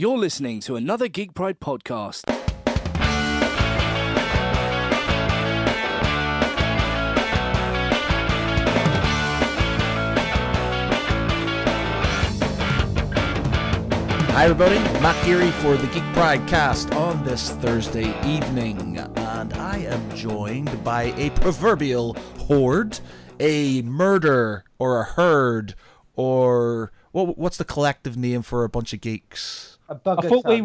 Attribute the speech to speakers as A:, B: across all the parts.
A: You're listening to another Geek Pride podcast.
B: Hi everybody, Matt Geary for the Geek Pride cast on this Thursday evening, and I am joined by a proverbial horde, a murder or a herd, or what's the collective name for a bunch of geeks?
C: I thought we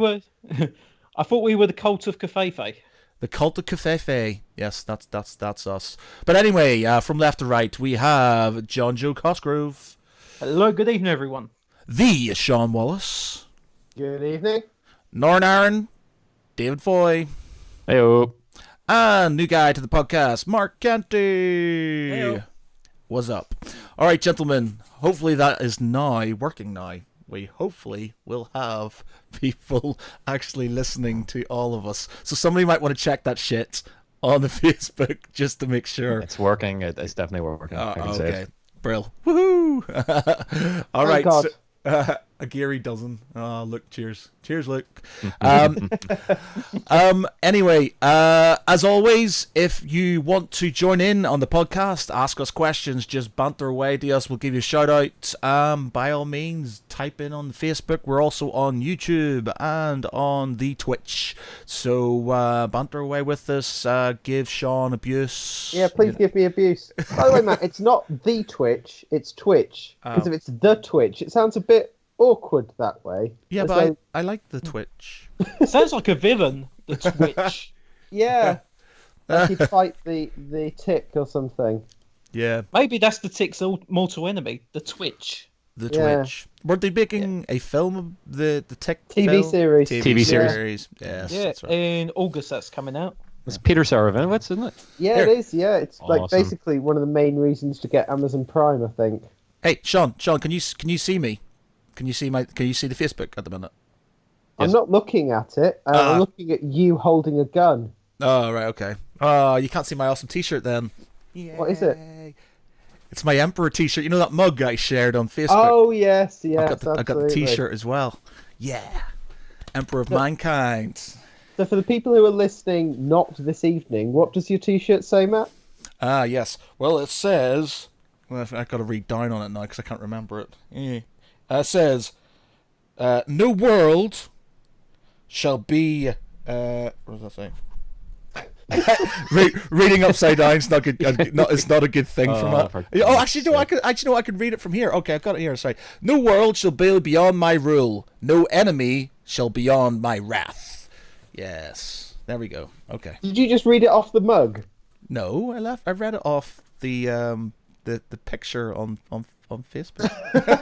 C: were the cult of Covfefe.
B: The cult of Covfefe. Yes, that's us. But anyway, from left to right, we have Jon Jo Cosgrove.
C: Hello, good evening, everyone.
B: The Sean Wallace.
D: Good evening.
B: Norn Aaron. David Foy.
E: Heyo.
B: And new guy to the podcast, Mark Canty.
C: Heyo.
B: What's up? All right, gentlemen. Hopefully that is now working now. We hopefully will have people actually listening to all of us. So somebody might want to check that shit on the Facebook just to make sure.
E: It's working. It's definitely working.
B: Okay. Brill. Woohoo! All right.
D: God.
B: So, a Geary dozen. Oh, look, cheers. Cheers, Luke. Anyway, as always, if you want to join in on the podcast, ask us questions, just banter away to us. We'll give you a shout out. By all means, type in on Facebook. We're also on YouTube and on the Twitch. So banter away with us. Give Sean abuse.
D: Yeah, please give me abuse. By the way, Matt, it's not the Twitch, it's Twitch. Because if it's the Twitch, it sounds a bit awkward that way.
B: Yeah,
D: As
B: but
D: though-
B: I like the Twitch.
C: Sounds like a villain, the Twitch.
D: Yeah, like he'd fight the tick or something.
B: Yeah,
C: Maybe that's the Tick's mortal enemy, the Twitch.
B: the
D: Yeah.
B: Twitch. Were they making a film of the Tick
D: TV
B: film?
D: series.
E: TV series.
B: series. Yes,
C: Yeah,
B: that's right.
C: in August that's coming out.
E: It's Peter Saravinovitz, isn't it?
D: Yeah,
B: Here.
D: it is. Yeah, it's like
E: Awesome.
D: basically one of the main reasons to get Amazon Prime, I think.
B: Hey, Sean, can you see me? Can you see the Facebook at the minute?
D: I'm not looking at it. I'm looking at you holding a gun.
B: Oh, right, okay. Oh, you can't see my awesome T-shirt then.
D: What is it?
B: Yay. It's my Emperor T-shirt. You know that mug I shared on Facebook?
D: Oh yes,
B: I got the
D: absolutely.
B: T-shirt as well. Yeah, Emperor of Mankind.
D: So for the people who are listening, not this evening, what does your T-shirt say, Matt?
B: Yes. Well, it says. Well, I've got to read down on it now because I can't remember it. It says, "No world shall be." What does that say? Reading upside down is not good. It's not a good thing for me. Oh, actually, no. I could read it from here. Okay, I've got it here. Sorry. No world shall be beyond my rule. No enemy shall beyond my wrath. Yes. There we go. Okay.
D: Did you just read it off the mug?
B: No, I read it off the picture on Facebook. Yeah,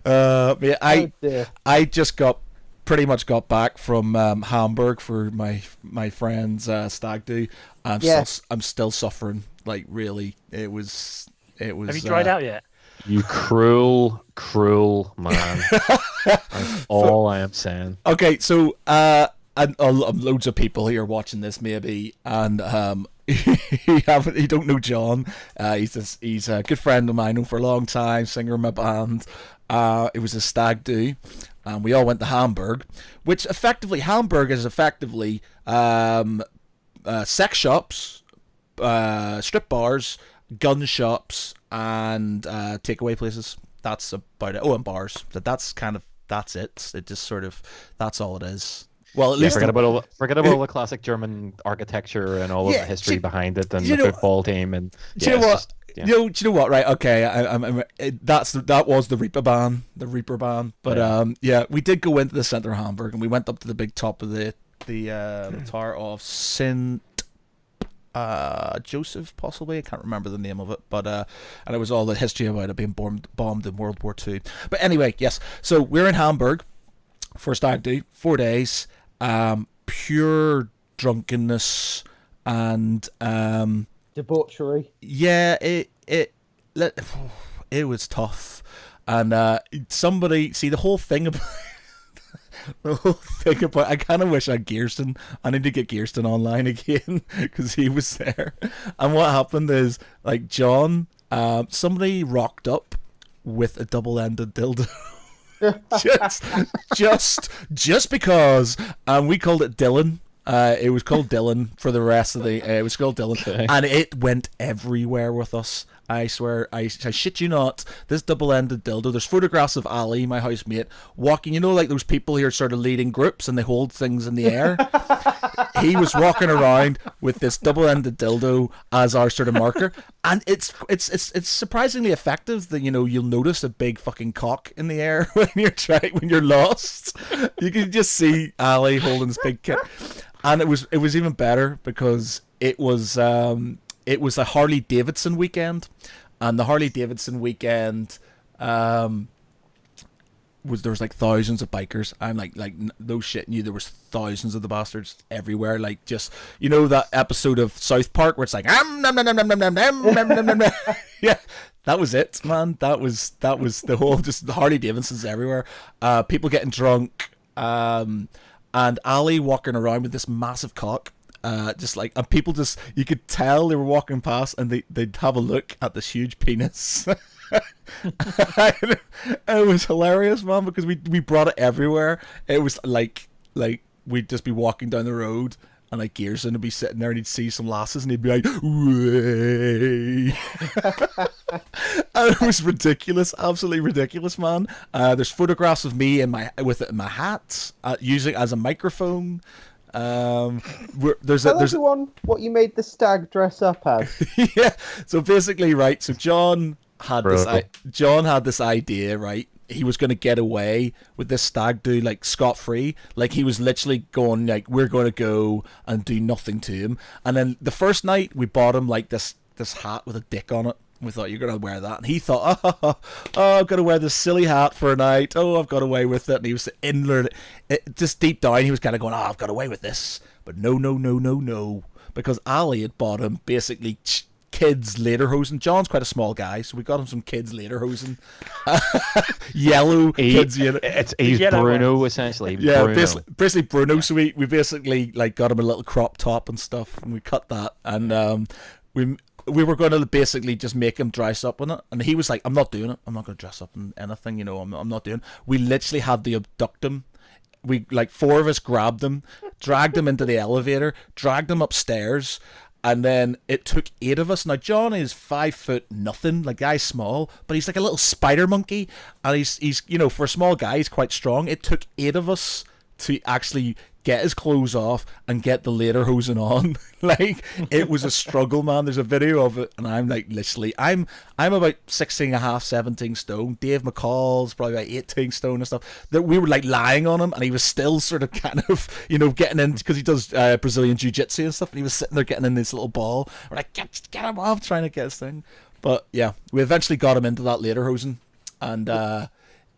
D: Oh dear.
B: I just pretty much got back from Hamburg for my friend's stag do. I'm still suffering. Like really, it was.
F: Have you dried out yet?
E: You cruel, cruel man. That's all I am saying.
B: Okay, so and loads of people here watching this maybe, and you don't know John. He's a good friend of mine, known for a long time, singer in my band. It was a stag do, and we all went to Hamburg, which Hamburg is effectively sex shops, strip bars, gun shops, and takeaway places. That's about it. Oh, and bars. That's it. It just sort of that's all it is. Well, at least
E: forget about all the classic German architecture and all of the history behind it, and the football team. And
B: do you know what? Do you know what? Right? Okay. That was the Reaper Band. But yeah, we did go into the center of Hamburg, and we went up to the big top of the Tower of Saint Joseph, possibly. I can't remember the name of it, but and it was all the history about it being bombed in World War II. But anyway, yes. So we're in Hamburg for stag do, 4 days. Pure drunkenness and
D: Debauchery.
B: yeah, it was tough, and somebody see the whole thing about I kind of wish I had Gearston. I need to get Gearston online again because he was there. And what happened is, like, John, somebody rocked up with a double-ended dildo. just because, and we called it Dylan. It was called Dylan for the rest of the. It was called Dylan,
E: Okay.
B: and it went everywhere with us. I swear, I shit you not. This double-ended dildo. There's photographs of Ali, my housemate, walking. You know, like those people who are sort of leading groups and they hold things in the air. He was walking around with this double-ended dildo as our sort of marker, and it's surprisingly effective. That you'll notice a big fucking cock in the air when you're lost. You can just see Ali holding this big kit, and it was even better because it was a Harley Davidson weekend, and the Harley Davidson weekend there was like thousands of bikers. I'm like no shitting you, there was thousands of the bastards everywhere. Like, just that episode of South Park where it's like nom, nom, nom, nom, nom, nom, nom, nom, nom. Yeah, that was it, man. That was the whole, just the Harley Davidsons everywhere. People getting drunk, and Ali walking around with this massive cock. Just like, and people just, you could tell they were walking past and they'd have a look at this huge penis. It was hilarious, man, because we brought it everywhere. It was like we'd just be walking down the road and like Gearson would be sitting there and he'd see some lasses and he'd be like, "Way." And it was ridiculous, absolutely ridiculous, man. There's photographs of me with it in my hat, using it as a microphone. There's
D: everyone what you made the stag dress up as.
B: Yeah. So basically, right. So John had this idea, right? He was going to get away with this stag do like scot-free. Like, he was literally going like, we're going to go and do nothing to him. And then the first night we bought him like this hat with a dick on it. We thought, you're going to wear that. And he thought, oh, I've got to wear this silly hat for a night. Oh, I've got away with it. And he was just deep down, he was kind of going, I've got away with this. But no. Because Ali had bought him basically kids lederhosen. John's quite a small guy, so we got him some kids lederhosen. Yellow kids.
E: He's Bruno, essentially.
B: Yeah,
E: Bruno.
B: basically Bruno. So we basically like got him a little crop top and stuff, and we cut that. And we were going to basically just make him dress up in it, and he was like, I'm not doing it. I'm not going to dress up in anything, I'm not doing it. We literally had to abduct him. We, like, 4 of us grabbed him, dragged him into the elevator, dragged him upstairs, and then it took 8 of us. Now, John is 5 foot nothing, like, guy's small, but he's like a little spider monkey, and he's for a small guy, he's quite strong. It took 8 of us to actually get his clothes off and get the lederhosen on. Like, it was a struggle, man. There's a video of it, and I'm like, literally, I'm about 16 and a half, 17 stone. Dave McCall's probably about 18 stone and stuff. That we were like lying on him, and he was still sort of kind of, getting in, because he does Brazilian jiu-jitsu and stuff, and he was sitting there getting in this little ball. We're like, get him off, trying to get his thing. But yeah, we eventually got him into that lederhosen, and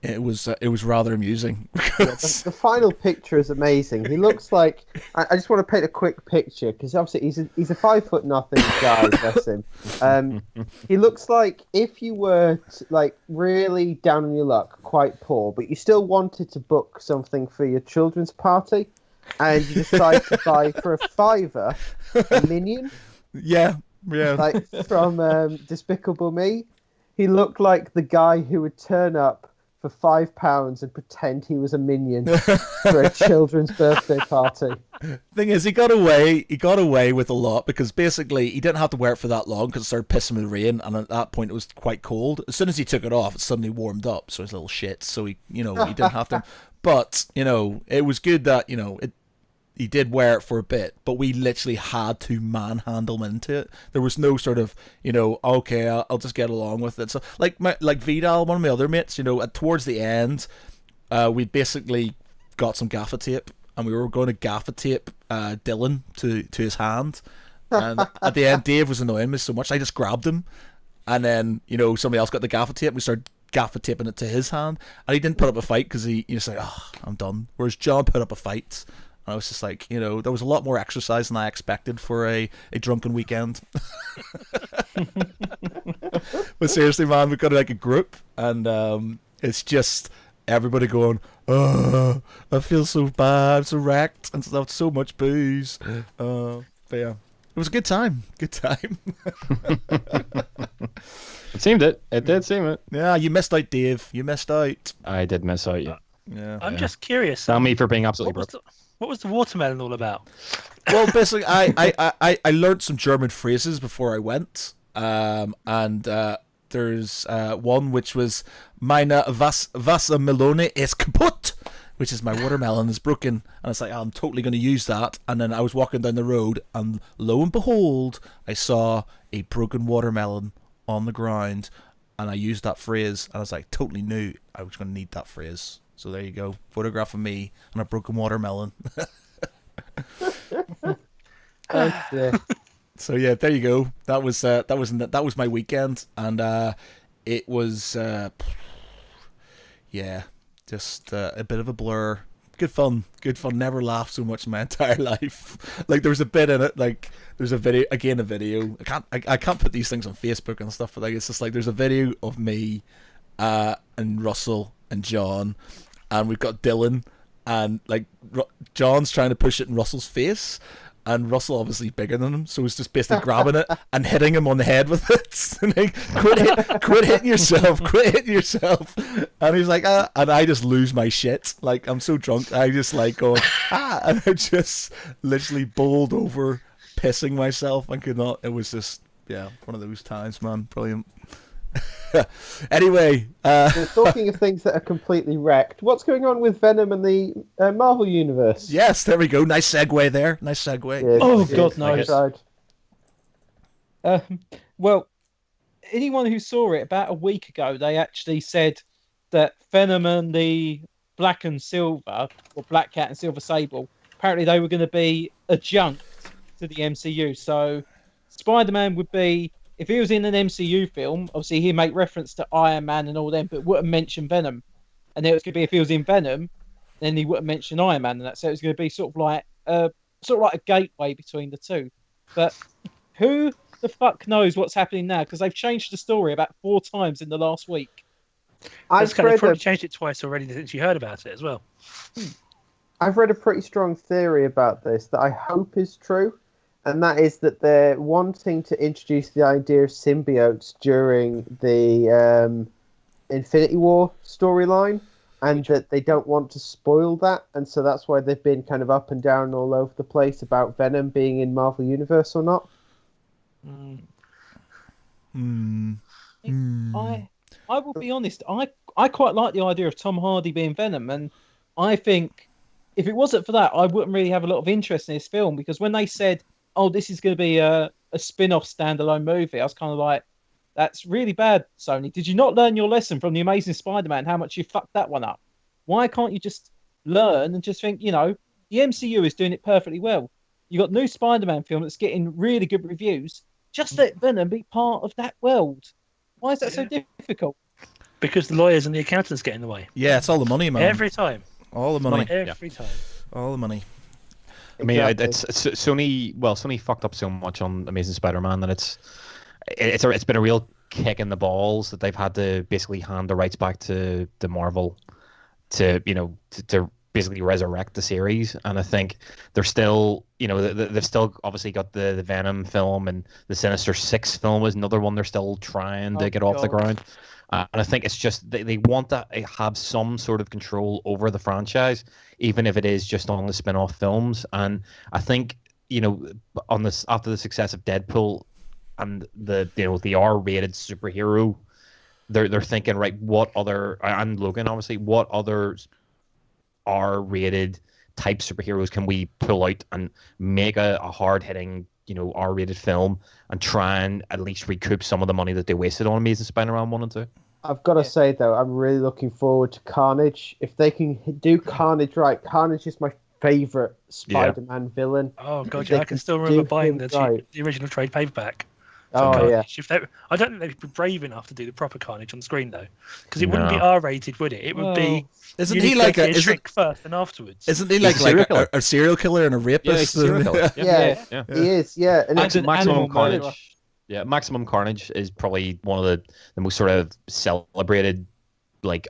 B: it was rather amusing.
D: The final picture is amazing. He looks like, I just want to paint a quick picture, because obviously he's a 5 foot nothing guy, bless him. He looks like if you were like really down on your luck, quite poor, but you still wanted to book something for your children's party, and you decide to buy for a £5 a minion.
B: Yeah.
D: Like from Despicable Me. He looked like the guy who would turn up for £5 and pretend he was a minion for a children's birthday party.
B: Thing is, he got away with a lot, because basically he didn't have to wear it for that long, because it started pissing with rain, and at that point it was quite cold. As soon as he took it off, it suddenly warmed up, so his little shit. So he didn't have to. But it was good that he did wear it for a bit, but we literally had to manhandle him into it. There was no sort of, okay, I'll just get along with it. So like Vidal, one of my other mates, towards the end, we basically got some gaffer tape, and we were going to gaffer tape Dylan to his hand. And at the end, Dave was annoying me so much, I just grabbed him, and then somebody else got the gaffer tape, and we started gaffer taping it to his hand, and he didn't put up a fight, because he was like, I'm done. Whereas John put up a fight. I was just like, there was a lot more exercise than I expected for a drunken weekend. But seriously, man, we've got like a group, and it's just everybody going, oh, I feel so bad, so wrecked, and stuff, so much booze. But yeah, was a good time. Good time.
E: It seemed it. It did seem it.
B: Yeah, you missed out, Dave. You missed out.
E: I did miss out. Yeah.
B: Yeah.
F: I'm just curious.
E: Tell me for being absolutely broke.
F: What was the watermelon all about?
B: Well, basically, I learned some German phrases before I went, and there's one which was "Meine Wassermelone ist kaputt," which is my watermelon is broken, and it's like I'm totally going to use that. And then I was walking down the road, and lo and behold, I saw a broken watermelon on the ground, and I used that phrase, and I was like, totally knew I was going to need that phrase. So there you go, photograph of me and a broken watermelon. So yeah, there you go. That was my weekend, and it was just a bit of a blur. Good fun. Never laughed so much in my entire life. Like there was a bit in it. Like there's a video. I can't put these things on Facebook and stuff. But like it's just like there's a video of me, and Russell and John, and we've got Dylan, and like John's trying to push it in Russell's face. And Russell obviously bigger than him, so he's just basically grabbing it and hitting him on the head with it. And like, quit hitting yourself, quit hitting yourself. And he's like, and I just lose my shit. Like I'm so drunk, I just like going and I just literally bowled over, pissing myself. I could not. It was just one of those times, man. Brilliant. Anyway,
D: talking of things that are completely wrecked, what's going on with Venom and the Marvel Universe?
B: Yes, there we go. Nice segue there. Nice segue.
D: Yes,
C: Oh,
D: yes,
C: God knows. Well, anyone who saw it about a week ago, they actually said that Venom and the Black and Silver, or Black Cat and Silver Sable, apparently they were going to be adjunct to the MCU. So Spider-Man would be, if he was in an MCU film, obviously he'd make reference to Iron Man and all them, but wouldn't mention Venom. And then it was going to be if he was in Venom, then he wouldn't mention Iron Man and that. So it was going to be sort of like a gateway between the two. But who the fuck knows what's happening now? Because they've changed the story about 4 times in the last week.
F: They've probably changed it twice already since you heard about it as well.
D: I've read a pretty strong theory about this that I hope is true. And that is that they're wanting to introduce the idea of symbiotes during the Infinity War storyline, and that they don't want to spoil that, and so that's why they've been kind of up and down all over the place about Venom being in Marvel Universe or not.
C: I will be honest, I quite like the idea of Tom Hardy being Venom, and I think if it wasn't for that, I wouldn't really have a lot of interest in this film, because when they said, oh, this is going to be a spin-off standalone movie, I was kind of like, that's really bad, Sony. Did you not learn your lesson from The Amazing Spider-Man, how much you fucked that one up? Why can't you just learn and just think, the MCU is doing it perfectly well. You got new Spider-Man film that's getting really good reviews. Just let Venom be part of that world. Why is that so difficult?
F: Because the lawyers and the accountants get in the way.
B: Yeah, it's all the money, man.
F: Every time.
B: All the money.
F: Every time.
B: All the money.
E: I mean, it's Sony. Well, Sony fucked up so much on Amazing Spider-Man that it's been a real kick in the balls that they've had to basically hand the rights back to Marvel to basically resurrect the series. And I think they're still, they've still obviously got the Venom film, and the Sinister Six film is another one they're still trying to get off the ground. And I think it's just they want to have some sort of control over the franchise, even if it is just on the spin-off films. And I think on this, after the success of Deadpool and the R-rated superhero, they're thinking, right, what other, and Logan obviously, what other R-rated type superheroes can we pull out and make a hard-hitting R-rated film and try and at least recoup some of the money that they wasted on Amazing Spider-Man 1 and 2.
D: I've got to say, though, I'm really looking forward to Carnage. If they can do Carnage right, Carnage is my favourite Spider-Man villain.
F: Oh, God, I can still remember buying the original trade paperback.
D: Oh,
F: Carnage. I don't think they'd be brave enough to do the proper Carnage on screen, though. Because it wouldn't be R-rated, would it? It would be...
B: Isn't he like a
F: trick first and afterwards?
B: Isn't he like a serial killer and a rapist?
D: Yeah, he is. Yeah, and
E: Maximum Carnage. Yeah, Maximum Carnage is probably one of the most sort of celebrated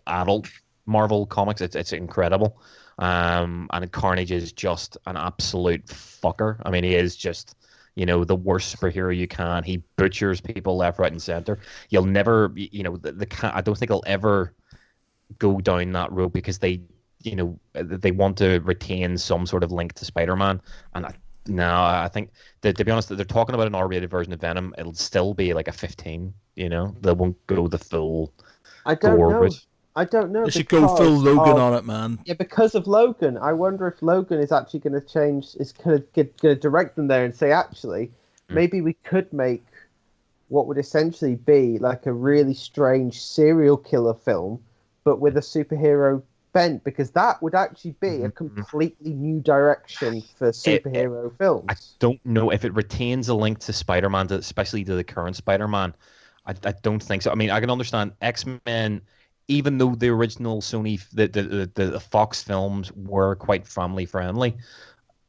E: adult Marvel comics. It's incredible. And Carnage is just an absolute fucker. I mean, he is just the worst superhero you can. He butchers people left, right, and center. You'll never, I don't think he'll ever go down that road because they want to retain some sort of link to Spider-Man. And I think that, to be honest, they're talking about an R-rated version of Venom. It'll still be like a 15. They won't go the full.
D: I don't
E: gore
D: know.
E: route.
D: I don't know.
B: They should go full Logan on it, man.
D: Yeah, because of Logan. I wonder if Logan is actually going to change. Is going to direct them there and say, actually, maybe we could make what would essentially be like a really strange serial killer film, but with a superhero bent, because that would actually be a completely new direction for superhero films.
E: I don't know if it retains a link to Spider-Man, especially to the current Spider-Man. I don't think so. I mean, I can understand X-Men, even though the original Sony, the Fox films were quite family friendly,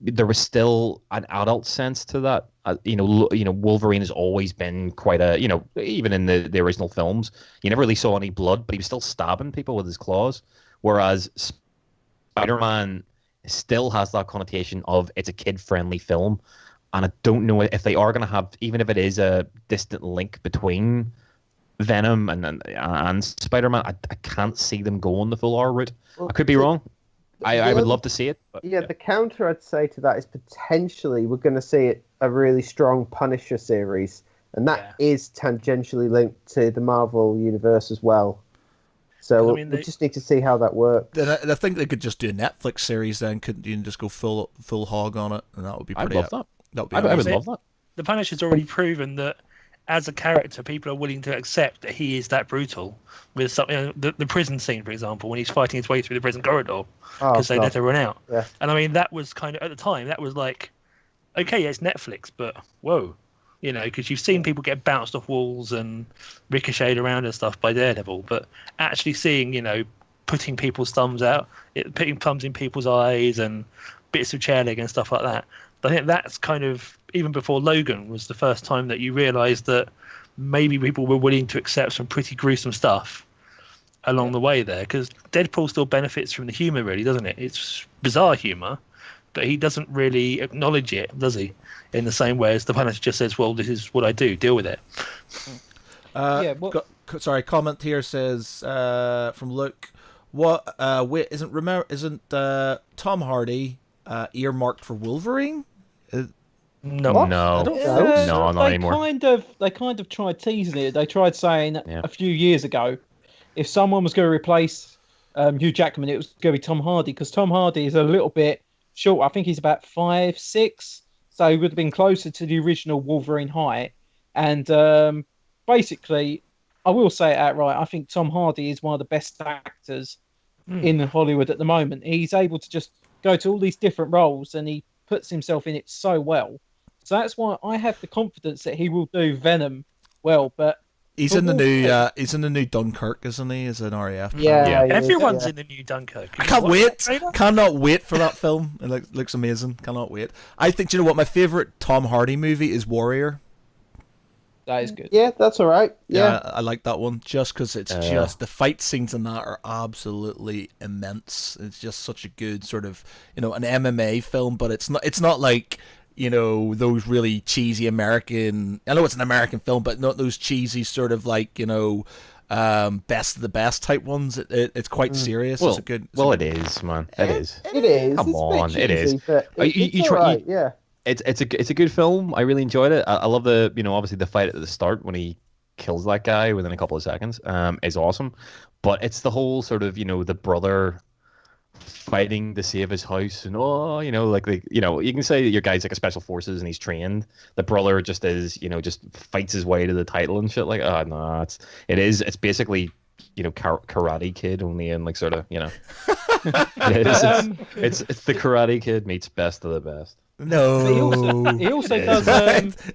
E: there was still an adult sense to that. Wolverine has always been quite a, even in the original films, you never really saw any blood, but he was still stabbing people with his claws. Whereas Spider-Man still has that connotation of it's a kid-friendly film. And I don't know if they are going to have, even if it is a distant link between Venom and Spider-Man, I can't see them going the full R route. I could be wrong. I would love to see it. But,
D: the counter I'd say to that is potentially we're going to see a really strong Punisher series. And that is tangentially linked to the Marvel universe as well. So we just need to see how that works.
B: I think they could just do a Netflix series then, couldn't you, and just go full hog on it, and that would be pretty.
E: I'd love that.
B: I
E: would love that.
F: The Punisher's already proven that as a character, people are willing to accept that he is that brutal. With something, the prison scene, for example, when he's fighting his way through the prison corridor because they let her run out.
D: Yeah.
F: And I mean, that was kind of, at the time, that was like, okay, yeah, it's Netflix, but whoa. Because you've seen people get bounced off walls and ricocheted around and stuff by Daredevil, but actually seeing, putting people's thumbs out, putting thumbs in people's eyes and bits of chair leg and stuff like that. I think that's kind of, even before Logan, was the first time that you realised that maybe people were willing to accept some pretty gruesome stuff along the way there, because Deadpool still benefits from the humour, really, doesn't it? It's bizarre humour, but he doesn't really acknowledge it, does he? In the same way as the Punisher just says, well, this is what I do, deal with it.
B: Comment here says from Luke, isn't Tom Hardy earmarked for Wolverine?
F: No,
D: What?
E: no,
D: I don't know.
E: no, not anymore.
C: They kind of tried teasing it. They tried saying a few years ago, if someone was going to replace Hugh Jackman, it was going to be Tom Hardy, because Tom Hardy is a little bit short. I think he's about 5'6", so he would have been closer to the original Wolverine height. And basically, I will say it outright, I think Tom Hardy is one of the best actors in Hollywood at the moment. He's able to just go to all these different roles, and he puts himself in it so well. So that's why I have the confidence that he will do Venom well. But
B: he's in the new Dunkirk, isn't he? As an RAF.
D: Yeah.
F: Everyone's in the new Dunkirk.
B: I can't wait. Cannot wait for that film. It looks amazing. Cannot wait. I think, do you know what? My favorite Tom Hardy movie is Warrior.
C: that is good.
D: Yeah, that's all right. Yeah,
B: I like that one just because it's just the fight scenes in that are absolutely immense. It's just such a good sort of an MMA film, but it's not like those really cheesy American. I know it's an American film, but not those cheesy sort of like best of the best type ones. It's quite serious.
E: Well,
B: it's a good.
E: It is, man. It is.
D: It is.
E: Come
D: it's
E: on,
D: a bit
E: it is.
D: cheesy, but it's all right. Yeah.
E: It's a good film. I really enjoyed it. I love the obviously the fight at the start when he kills that guy within a couple of seconds is awesome, but it's the whole sort of the brother fighting to save his house and you can say your guy's like a special forces and he's trained. The brother just is just fights his way to the title and shit. Like it's basically Karate Kid only in like sort of it's the Karate Kid meets Best of the Best.
B: No,
C: He also does.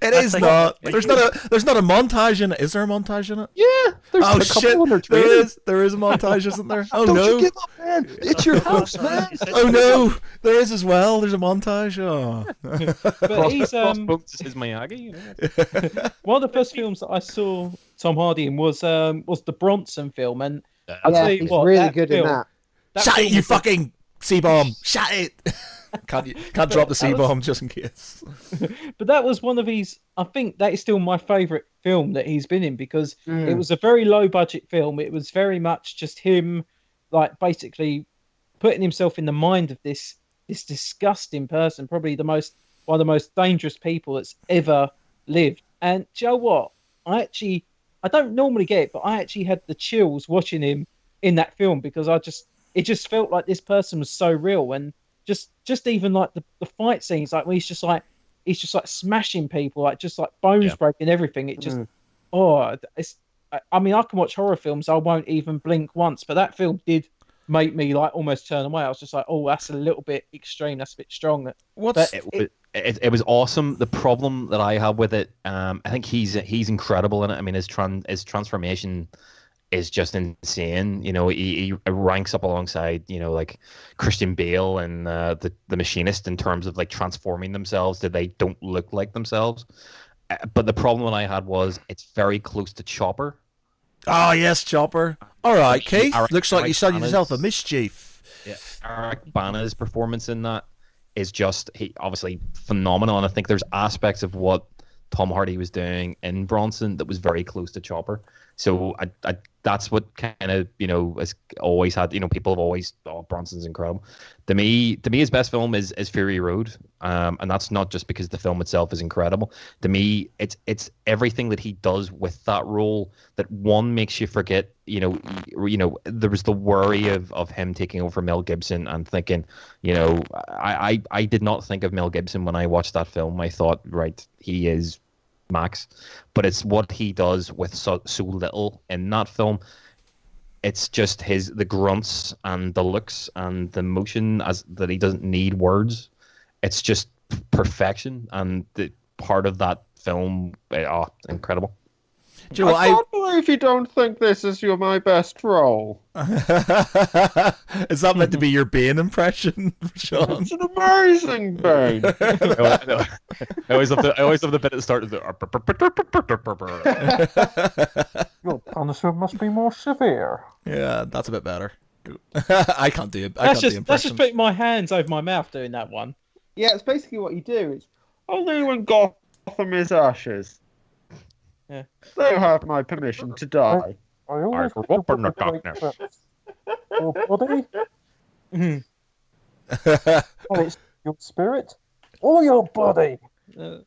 B: It is not. There's not a montage in it. Is there a montage in it?
E: Yeah, there's a couple under training.
B: There is a montage, isn't there? Oh
E: Don't
B: no!
E: you give up, man! It's your house, man.
B: Oh no! There is as well. There's a montage. Oh.
C: But he's
E: Crossbones is his Miyagi.
C: one of the first films that I saw Tom Hardy in was the Bronson film, and I'll
D: Yeah,
C: tell you
D: he's
C: what,
D: really
C: that
D: good
C: film,
D: in that.
B: Shut it,
C: film
B: you
C: was
B: fucking C-bomb! Shut it! Can't drop the C-bomb just in case.
C: But that was one of his. I think that is still my favourite film that he's been in because it was a very low budget film. It was very much just him, like basically putting himself in the mind of this disgusting person, probably one of the most dangerous people that's ever lived. And do you know what? I don't normally get it, but I actually had the chills watching him in that film because it just felt like this person was so real. And just even like the fight scenes, like when he's just like smashing people, like just like bones breaking everything. It just I mean, I can watch horror films, I won't even blink once, but that film did make me like almost turn away. I was just like, oh, that's a little bit extreme, that's a bit strong.
E: It was awesome. The problem that I have with it, I think he's incredible in it. I mean, his transformation is just insane. You know, he ranks up alongside, you know, like Christian Bale and the Machinist in terms of like transforming themselves that they don't look like themselves. But the problem that I had was it's very close to Chopper.
B: Oh yes, Chopper. All right, Keith. Looks like you sold yourself a mischief.
E: Yeah, Eric Bana's performance in that is just obviously phenomenal. And I think there's aspects of what Tom Hardy was doing in Bronson that was very close to Chopper. So I that's what kind of, you know, has always had, you know, people have always, Bronson's incredible. To me his best film is Fury Road, and that's not just because the film itself is incredible. To me, it's everything that he does with that role that one makes you forget, you know, there was the worry of him taking over Mel Gibson and thinking, you know, I did not think of Mel Gibson when I watched that film. I thought, right, he is Max, but it's what he does with so little in that film. It's just the grunts and the looks and the motion that he doesn't need words. It's just perfection, and the part of that film, incredible.
B: Do you know
D: I can't believe you don't think this is my best role.
B: Is that meant to be your Bane impression, Sean?
D: It's an amazing Bane.
E: I always love the bit at the start of the.
C: Your punishment must be more severe.
B: Yeah, that's a bit better. I can't do it.
C: That's just putting my hands over my mouth doing that one.
D: Yeah, it's basically what you do. It's only when Gotham is ashes.
C: Yeah.
D: They have my permission to die.
C: I always
E: open the darkness.
C: Your body? Oh, it's your spirit? Or your body? No,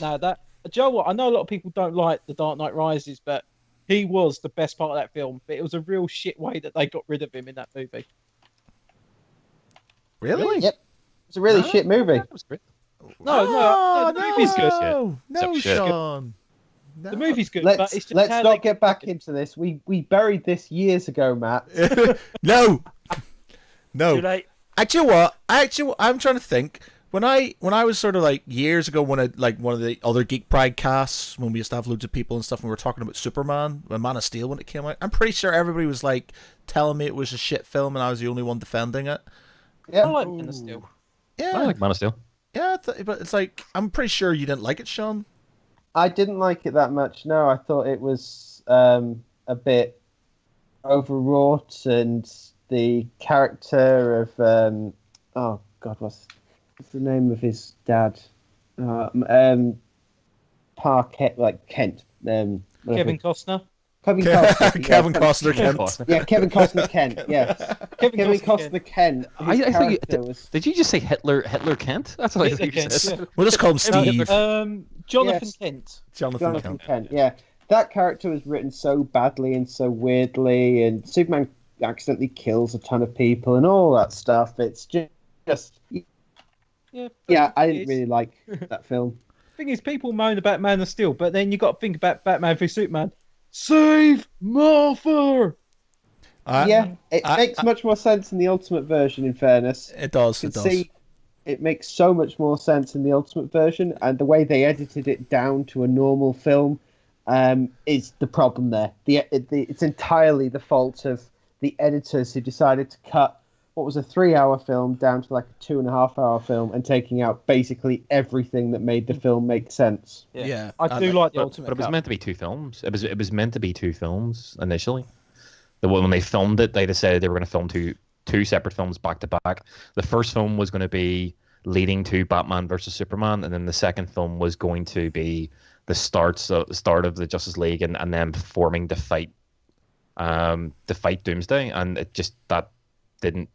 C: that... Joe, what? I know a lot of people don't like The Dark Knight Rises, but he was the best part of that film. But it was a real shit way that they got rid of him in that movie.
B: Really?
D: Yep. It's a really shit movie.
E: That was great.
C: No, the movie's good.
B: No, Sean. No.
C: The movie's good, but it's just
D: let's not get back into this. We buried this years ago, Matt.
B: No.
F: Too late.
B: Actually, what? I'm trying to think. When I was sort of like years ago, when one of the other Geek Pride casts, when we used to have loads of people and stuff, and we were talking about Superman, Man of Steel when it came out, I'm pretty sure everybody was like telling me it was a shit film, and I was the only one defending it.
C: Yeah, I like Man of Steel.
B: Yeah,
E: I like Man of Steel.
B: Yeah, but it's like I'm pretty sure you didn't like it, Sean.
D: I didn't like it that much. No, I thought it was a bit overwrought, and the character of oh God, what's the name of his dad? Kent.
C: Kevin Costner.
D: Kevin Costner.
B: Kevin Costner Kent.
D: Yeah, Kevin Costner Kent. Yes, Kevin Costner Kent.
E: I think did you just say Hitler Kent? That's what I think you said.
C: Yeah.
B: We'll just call him Steve.
C: Jonathan Kent.
B: Jonathan Kent.
D: Yeah, that character was written so badly and so weirdly, and Superman accidentally kills a ton of people and all that stuff. It's just yeah, I didn't really like that film.
C: The thing is, people moan about Man of Steel, but then you got to think about Batman v Superman. Save Martha!
D: It makes much more sense in the Ultimate version, in fairness.
B: It does,
D: It makes so much more sense in the Ultimate version, and the way they edited it down to a normal film is the problem there. It's entirely the fault of the editors who decided to cut what was a 3-hour film down to like a 2.5-hour film, and taking out basically everything that made the film make sense.
B: Yeah.
C: I do like the Ultimate
E: But it was
C: cut.
E: meant to be two films. It was meant to be two films initially. When they filmed it, they decided they were going to film two two separate films back to back. The first film was going to be leading to Batman versus Superman, and then the second film was going to be the start of the Justice League and them forming to fight Doomsday, and it just that didn't.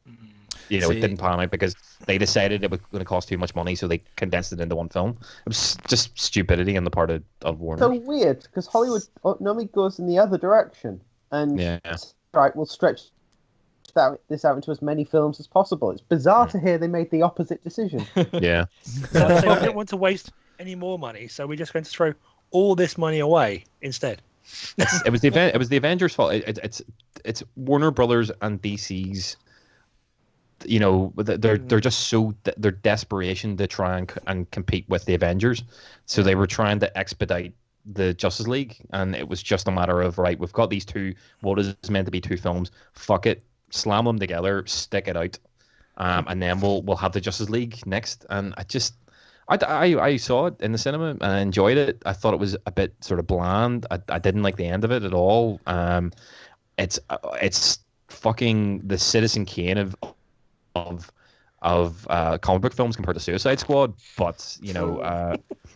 E: It didn't pan out because they decided it was going to cost too much money, so they condensed it into one film. It was just stupidity on the part of Warner.
D: So weird, because Hollywood normally goes in the other direction, and right, we'll stretch this out into as many films as possible. It's bizarre to hear they made the opposite decision.
E: Yeah.
F: So we don't want to waste any more money, so we're just going to throw all this money away instead.
E: It was the Avengers' fault. It's Warner Brothers and DC's. They're just so their desperation to try and compete with the Avengers, so they were trying to expedite the Justice League, and it was just a matter of, right, we've got these two, what is meant to be two films, fuck it, slam them together, stick it out, and then we'll have the Justice League next. And I saw it in the cinema and I enjoyed it. I thought it was a bit sort of bland. I didn't like the end of it at all. It's fucking the Citizen Kane of comic book films compared to Suicide Squad. But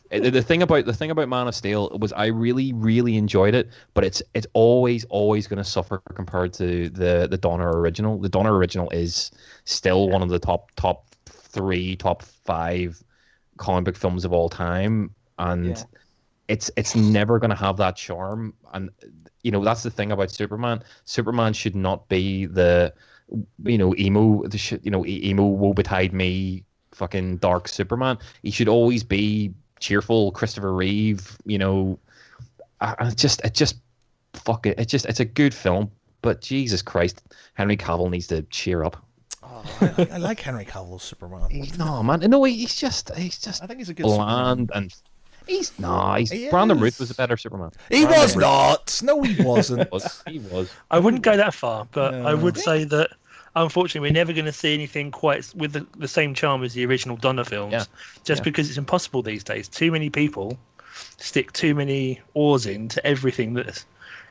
E: the thing about Man of Steel was I really, really enjoyed it, but it's always going to suffer compared to the Donner original. The Donner original is still one of the top 3, top 5 comic book films of all time, and it's never going to have that charm. And that's the thing about Superman. Superman should not be the emo woe-betide me fucking dark Superman. He should always be cheerful Christopher Reeve. It's a good film, but Jesus Christ, Henry Cavill needs to cheer up.
B: Oh, I like Henry Cavill's Superman.
E: He's just
B: I think he's a good
E: bland,
B: Superman.
E: and Brandon Routh was a better Superman.
B: He was not. No, he wasn't.
E: He was.
F: I wouldn't go that far, but
B: No.
F: I would say that unfortunately we're never going to see anything quite with the same charm as the original Donner films, because it's impossible these days. Too many people stick too many oars into everything that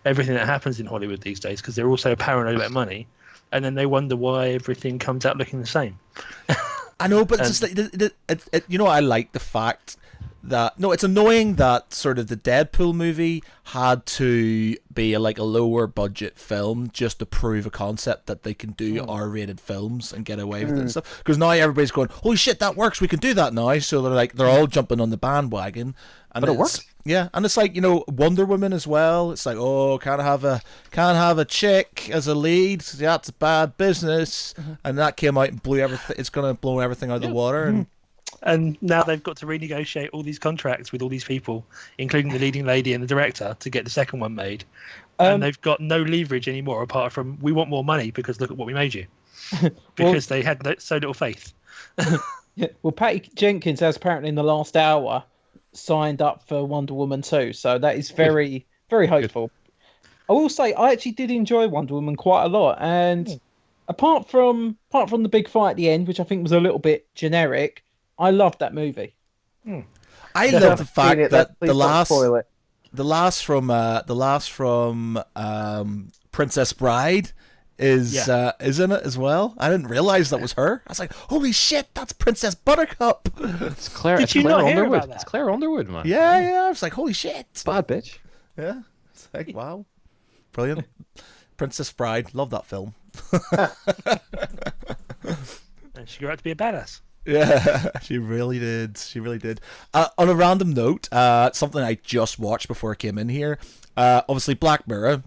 F: happens in Hollywood these days, because they're all so paranoid about money, and then they wonder why everything comes out looking the same.
B: I know, but it's just I like the fact that it's annoying that sort of the Deadpool movie had to be a lower budget film just to prove a concept that they can do R-rated films and get away with it and stuff. Because now everybody's going, holy shit, that works, we can do that now. So they're all jumping on the bandwagon, and
E: it works.
B: Yeah, and it's like Wonder Woman as well. It's like, oh, can't have a chick as a lead. Yeah, it's bad business, and that came out and blew everything. It's gonna blow everything out of the water.
F: And now they've got to renegotiate all these contracts with all these people, including the leading lady and the director, to get the second one made. And they've got no leverage anymore apart from, we want more money because look at what we made you. Because they had so little faith.
C: Well, Patty Jenkins has apparently in the last hour signed up for Wonder Woman 2, so that is very, very hopeful. I will say I actually did enjoy Wonder Woman quite a lot, and apart from the big fight at the end, which I think was a little bit generic, I loved that movie.
B: I love the fact that
D: the
B: last from Princess Bride is in it as well. I didn't realize that was her. I was like, holy shit, that's Princess Buttercup.
E: It's Claire.
F: Did
E: it's
F: you
E: Claire
F: not hear
E: Underwood.
F: about that?
E: It's Claire Underwood, man.
B: Yeah. I was like, holy shit.
E: Bad bitch.
B: Yeah. It's like, wow. Brilliant. Princess Bride. Love that film.
F: And she grew up to be a badass.
B: Yeah, she really did. On a random note, something I just watched before I came in here. Obviously, Black Mirror.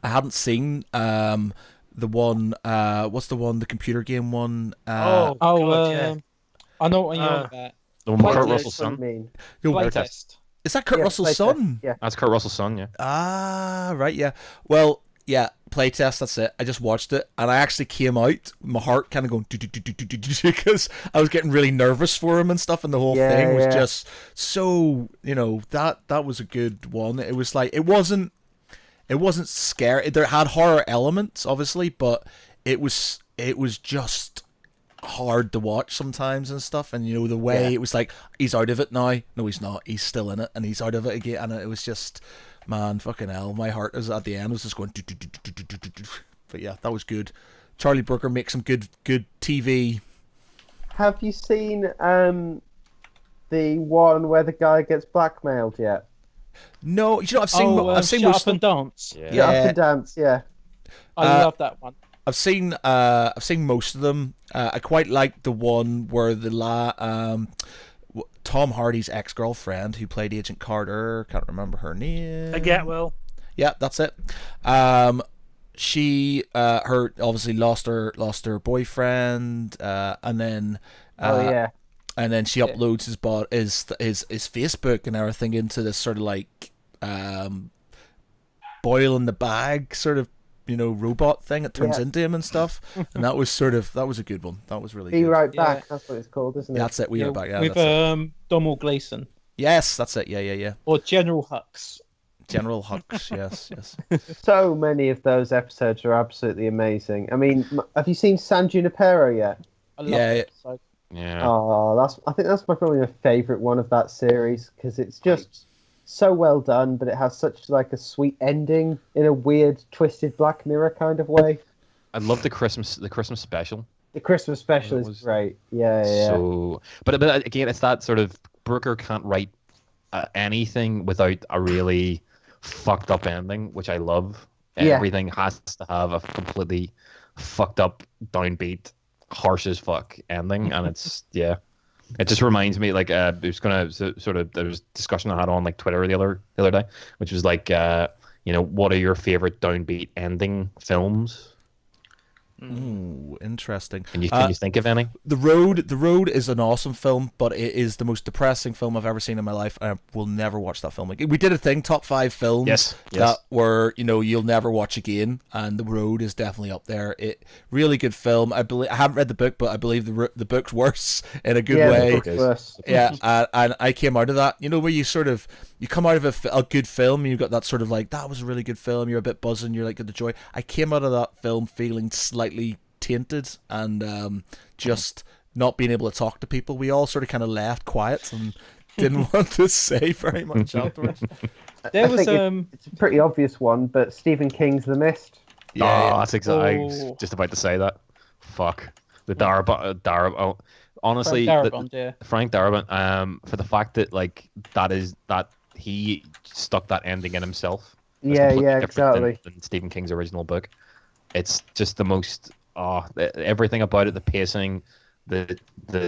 B: I hadn't seen the one. What's the one? The computer game one.
F: God, yeah.
C: I know what you're on about.
E: The one with Kurt Russell's son.
C: Playtest.
B: Is that Kurt Russell's son?
D: Yeah.
E: That's Kurt Russell's son, yeah.
B: Ah, right, yeah. Well, yeah, playtest, that's it. I just watched it, and I actually came out, my heart kind of going, because I was getting really nervous for him and stuff, and the whole thing was just so, that was a good one. It was like, it wasn't scary. There had horror elements, obviously, but it was just hard to watch sometimes and stuff, and the way it was like, he's out of it now. No, he's not. He's still in it, and he's out of it again, and it was just, man, fucking hell, my heart was at the end was just going. But yeah, that was good. Charlie Brooker makes some good TV.
D: Have you seen the one where the guy gets blackmailed yet?
B: No, I've seen
C: Shut
B: most
C: Up and Dance.
D: Yeah, Up and Dance. Yeah.
C: I love that one.
B: I've seen most of them. I quite like the one where Tom Hardy's ex-girlfriend who played Agent Carter, can't remember her name.
F: Well.
B: Yeah, that's it. She her obviously lost her boyfriend, and then and then she uploads his Facebook and everything into this sort of like boil in the bag sort of robot thing that turns into him and stuff. And that was a good one. That was really
D: Be
B: good.
D: Right Back. That's what it's called, isn't it?
B: That's it. We Right Back. Yeah,
C: with Donald Gleason.
B: Yes, that's it. Yeah.
C: Or General Hux.
B: General Hux. Yes.
D: So many of those episodes are absolutely amazing. I mean, have you seen San Junipero yet?
C: I love that episode.
E: Yeah.
D: Oh, I think that's probably my favourite one of that series because it's just so well done, but it has such like a sweet ending in a weird, twisted Black Mirror kind of way.
E: I love the Christmas special.
D: The Christmas special is great. Yeah.
E: So, but again, it's that sort of Brooker can't write anything without a really fucked up ending, which I love. Everything has to have a completely fucked up, downbeat, harsh as fuck ending, and it's it just reminds me like there's discussion I had on like Twitter the other day, which was like what are your favorite downbeat ending films?
B: Ooh, interesting.
E: Can you think of any?
B: The Road is an awesome film, but it is the most depressing film I've ever seen in my life. I will never watch that film again. We did a thing, top 5 films that were you'll never watch again, and The Road is definitely up there. Really good film. I haven't read the book, but I believe the book's worse in a good way.
D: The book's worse.
B: Yeah, and I came out of that. Where you come out of a good film, and you've got that sort of like, that was a really good film, you're a bit buzzing, you're like, got the joy. I came out of that film feeling slightly tainted and just not being able to talk to people. We all sort of kind of left quiet and didn't want to say very much afterwards.
D: It's a pretty obvious one, but Stephen King's The Mist.
E: That's exactly. I was just about to say that. Fuck the Darabont. Honestly, Frank Darabont. For the fact that that he stuck that ending in himself.
D: Exactly.
E: Than Stephen King's original book. It's just the most. Everything about it, the pacing, the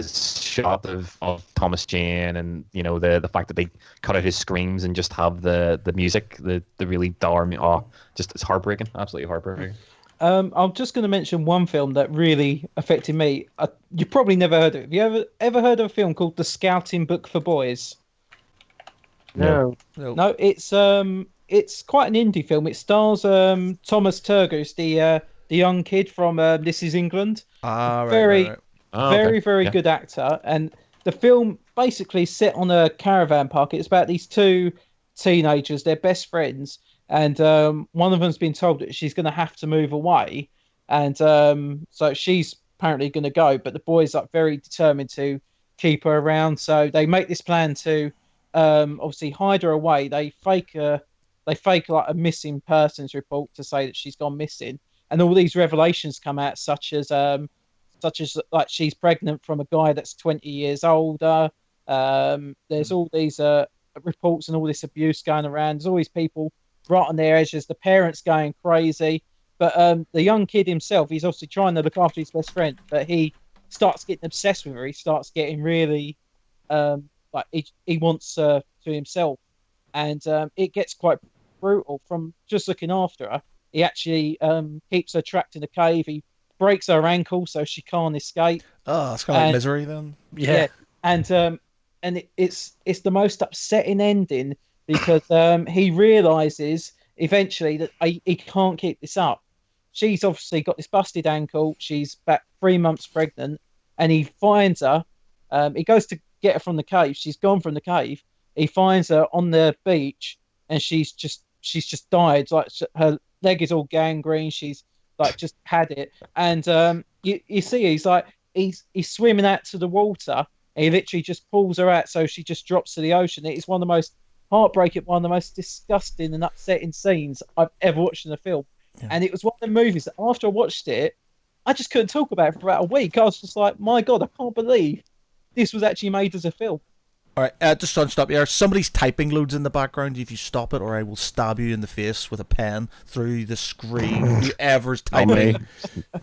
E: shot of Thomas Jane, and the fact that they cut out his screams and just have the music, the really just it's heartbreaking, absolutely heartbreaking.
C: I'm just going to mention one film that really affected me. You probably never heard of it. Have you ever heard of a film called The Scouting Book for Boys?
D: No,
C: it's quite an indie film. It stars Thomas Turgoose, the young kid from This Is England. Very good actor. And the film basically set on a caravan park. It's about these two teenagers, they're best friends, and one of them's been told that she's going to have to move away, and so she's apparently going to go, but the boys are very determined to keep her around. So they make this plan to obviously hide her away. They fake like a missing persons report to say that she's gone missing. And all these revelations come out, such as like she's pregnant from a guy that's 20 years older. There's all these reports and all this abuse going around. There's all these people right on their edges. The parents going crazy, but the young kid himself, he's obviously trying to look after his best friend, but he starts getting obsessed with her. He starts getting really like he wants her to himself, and it gets quite brutal. From just looking after her, he actually keeps her trapped in a cave. He breaks her ankle so she can't escape.
B: Oh, it's kind of like Misery then.
C: Yeah. And it's the most upsetting ending because he realizes eventually that he can't keep this up. She's obviously got this busted ankle. She's about 3 months pregnant, and he finds her. He goes to get her from the cave. She's gone from the cave. He finds her on the beach, and she's just died. Like her leg is all gangrene. She's like just had it, and you see he's like he's swimming out to the water. And he literally just pulls her out, so she just drops to the ocean. It is one of the most heartbreaking, one of the most disgusting and upsetting scenes I've ever watched in a film. Yeah. And it was one of the movies that after I watched it, I just couldn't talk about it for about a week. I was just like, my God, I can't believe this was actually made as a film.
B: All right, just to stop here. Somebody's typing loads in the background. If you stop it, or I will stab you in the face with a pen through the screen. Whoever's typing.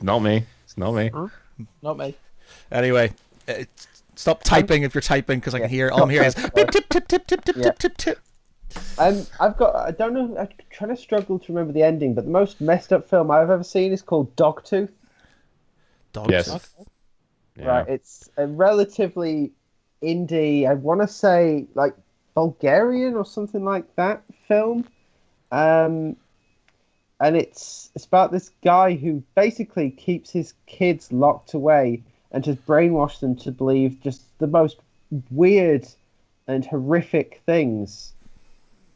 E: Not me. It's not me.
C: Not me.
B: Anyway, stop typing if you're typing, because I can hear. All I'm hearing is tip tip tip tip tip tip tip tip.
D: I've got. I don't know. I'm trying to struggle to remember the ending, but the most messed up film I've ever seen is called Dogtooth.
B: Dogtooth.
E: Yeah.
D: Right. It's a relatively indie. I want to say like Bulgarian or something like that film. And it's about this guy who basically keeps his kids locked away and just brainwash them to believe just the most weird and horrific things.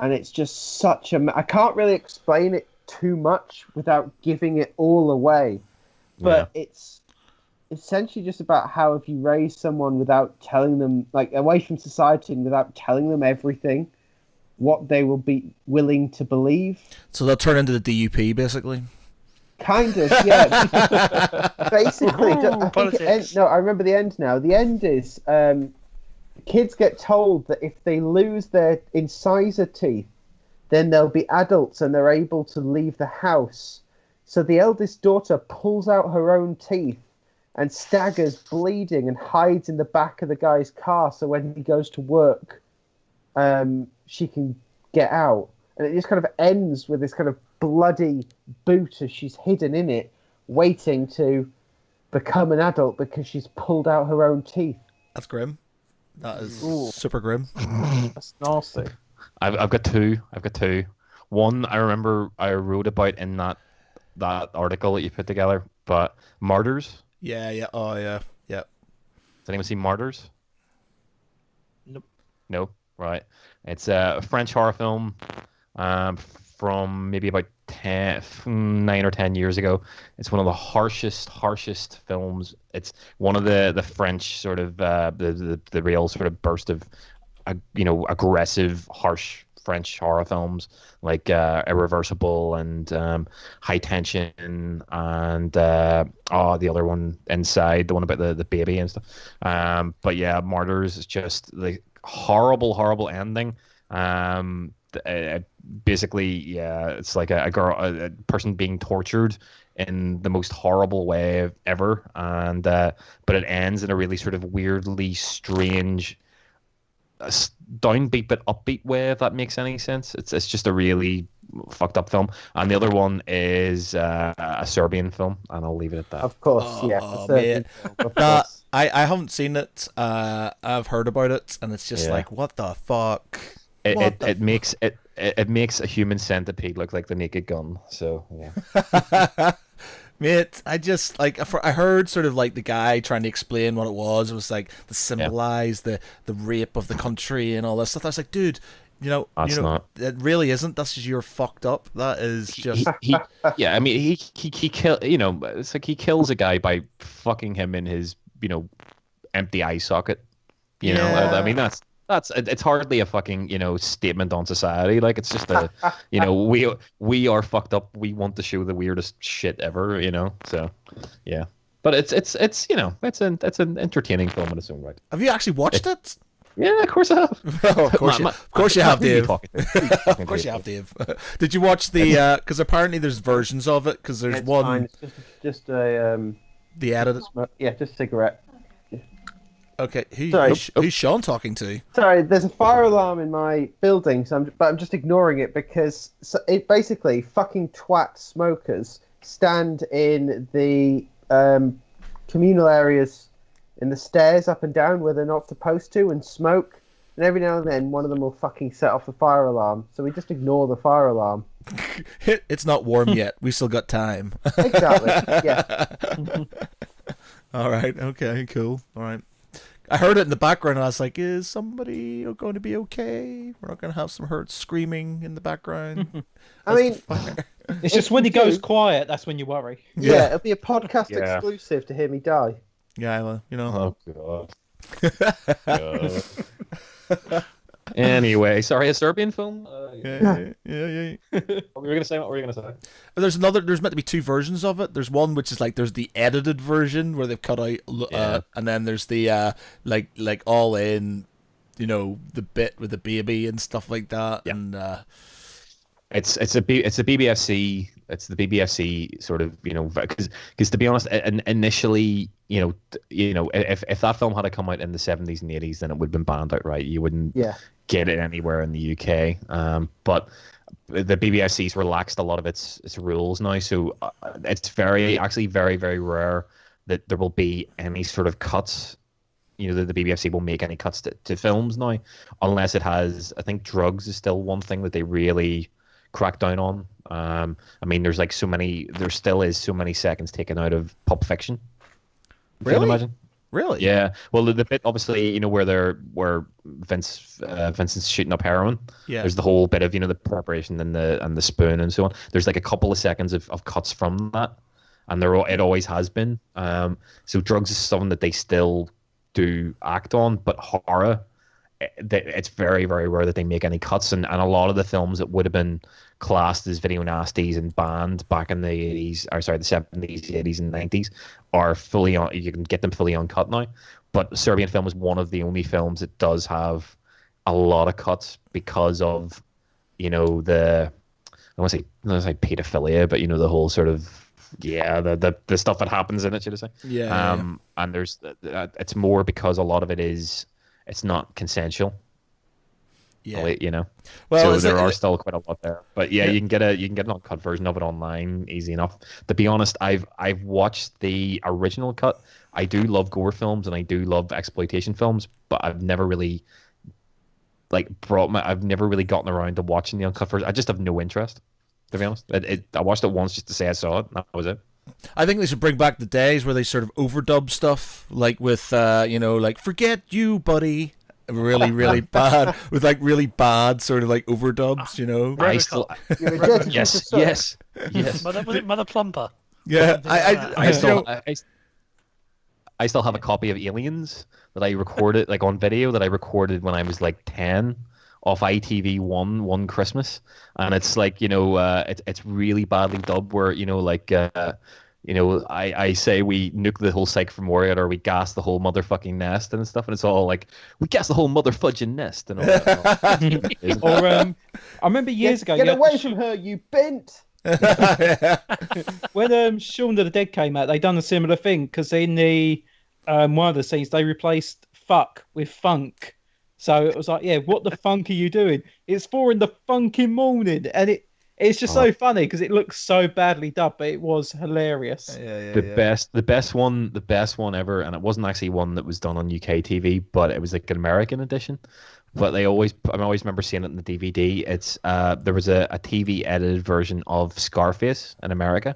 D: And it's just such a... I can't really explain it too much without giving it all away. But it's essentially just about how if you raise someone without telling them, like, away from society and without telling them everything, what they will be willing to believe.
B: So they'll turn into the DUP, basically?
D: Kind of, yeah. Basically, I remember the end now. The end is... kids get told that if they lose their incisor teeth, then they'll be adults and they're able to leave the house. So the eldest daughter pulls out her own teeth and staggers bleeding and hides in the back of the guy's car so when he goes to work, she can get out. And it just kind of ends with this kind of bloody boot as she's hidden in it, waiting to become an adult because she's pulled out her own teeth.
B: That's grim. That is super grim.
C: That's nasty.
E: I've got two. One I remember I wrote about in that article that you put together, but Martyrs.
B: Yeah. Oh, yeah.
E: Has anyone seen Martyrs?
C: Nope.
E: No, right. It's a French horror film from maybe about 9 or 10 years ago. It's one of the harshest films. It's one of the French sort of the real sort of burst of aggressive, harsh French horror films like Irreversible and High Tension and the other one Inside, the one about the baby and stuff. But yeah, Martyrs is just the horrible ending. Basically, it's like a person being tortured in the most horrible way ever, and but it ends in a really sort of weirdly strange, downbeat but upbeat way, if that makes any sense. It's just a really fucked up film. And the other one is a Serbian film, and I'll leave it at that.
D: Of course,
B: Man. I haven't seen it. I've heard about it, and it's just like, what the fuck?
E: It makes a human centipede look like the Naked Gun. So yeah.
B: Mate, I just I heard sort of like the guy trying to explain what it was. It was like to symbolize the rape of the country and all this stuff. I was like, dude,
E: not.
B: It really isn't. That's just you're fucked up. That is just.
E: Yeah, I mean, he kill. It's like he kills a guy by fucking him in his empty eye socket. I mean it's hardly a fucking statement on society. Like, it's just a we are fucked up. We want to show the weirdest shit ever. So yeah, but it's an entertaining film in its own right.
B: Have you actually watched it?
E: Yeah, of course I have.
B: Of course you have, Dave. Of course you have, Dave. Did you watch the? Because apparently there's versions of it. Because there's one.
D: Fine. It's just a
B: the edited.
D: Yeah, just a cigarette.
B: Okay, who's Sean talking to?
D: Sorry, there's a fire alarm in my building, but I'm just ignoring it because it basically fucking twat smokers stand in the communal areas in the stairs up and down where they're not supposed to and smoke, and every now and then one of them will fucking set off the fire alarm, so we just ignore the fire alarm.
B: It's not warm yet. We still got time.
D: Exactly, yeah.
B: All right, okay, cool. All right. I heard it in the background and I was like, is somebody going to be okay? We're not going to have some hurt screaming in the background.
D: I mean,
C: it's just when it goes quiet, that's when you worry.
D: Yeah, it'll be a podcast exclusive to hear me die.
B: Yeah,
E: Oh, God. Anyway, sorry, a Serbian film.
B: Yeah.
E: What were you gonna say? What were you gonna say?
B: There's meant to be two versions of it. There's one which is like there's the edited version where they've cut out, and then there's the like all in, the bit with the baby and stuff like that. Yeah. And
E: it's the BBFC. It's the BBFC sort of, because to be honest, initially, if that film had come out in the 70s and 80s, then it would have been banned outright. You wouldn't get it anywhere in the UK. But the BBFC's relaxed a lot of its rules now, so it's very very rare that there will be any sort of cuts. That the BBFC will make any cuts to films now, unless it has. I think drugs is still one thing that they really crack down on. I mean, there still is so many seconds taken out of Pulp Fiction.
B: Really?
E: Can you imagine?
B: Really?
E: Yeah. Well, the bit obviously, where Vincent's shooting up heroin.
B: Yeah.
E: There's the whole bit of the preparation and the spoon and so on. There's like a couple of seconds of cuts from that, and it always has been. So drugs is something that they still do act on, but horror, it's very very rare that they make any cuts, and a lot of the films that would have been classed as video nasties and banned back in the 80s, or sorry, the 70s, 80s and 90s are fully on. You can get them fully uncut now, but Serbian film is one of the only films that does have a lot of cuts because of the I don't want to say pedophilia, but the whole sort of the stuff that happens in it, should I say?
B: Yeah.
E: And there's it's more because a lot of it is. It's not consensual.
B: Yeah.
E: Well, so there are still quite a lot there. But yeah, you can get an uncut version of it online, easy enough. To be honest, I've watched the original cut. I do love gore films and I do love exploitation films, but I've never really I've never really gotten around to watching the uncut version. I just have no interest, to be honest. I watched it once just to say I saw it, and that was it.
B: I think they should bring back the days where they sort of overdub stuff, like with like "Forget You, Buddy," really really bad, with like really bad sort of like overdubs. Yes.
F: Mother Plumper.
B: Yeah,
E: I still have a copy of Aliens that I recorded on video that I recorded when I was 10 off ITV one Christmas, and it's it's really badly dubbed where I say we nuke the whole psych from Moria, or we gas the whole motherfucking nest and stuff, and it's all like we gas the whole motherfudging nest and all that.
C: Or I remember years ago.
D: Get away from her, you bent.
C: When Shaun of the Dead came out, they done a similar thing because in the one of the scenes they replaced fuck with funk. So it was like, what the funk are you doing? It's 4 in the funky morning, and it's just so funny because it looks so badly dubbed, but it was hilarious.
E: The best one ever, and it wasn't actually one that was done on UK TV, but it was an American edition. But I always remember seeing it in the DVD. It's there was a TV edited version of Scarface in America,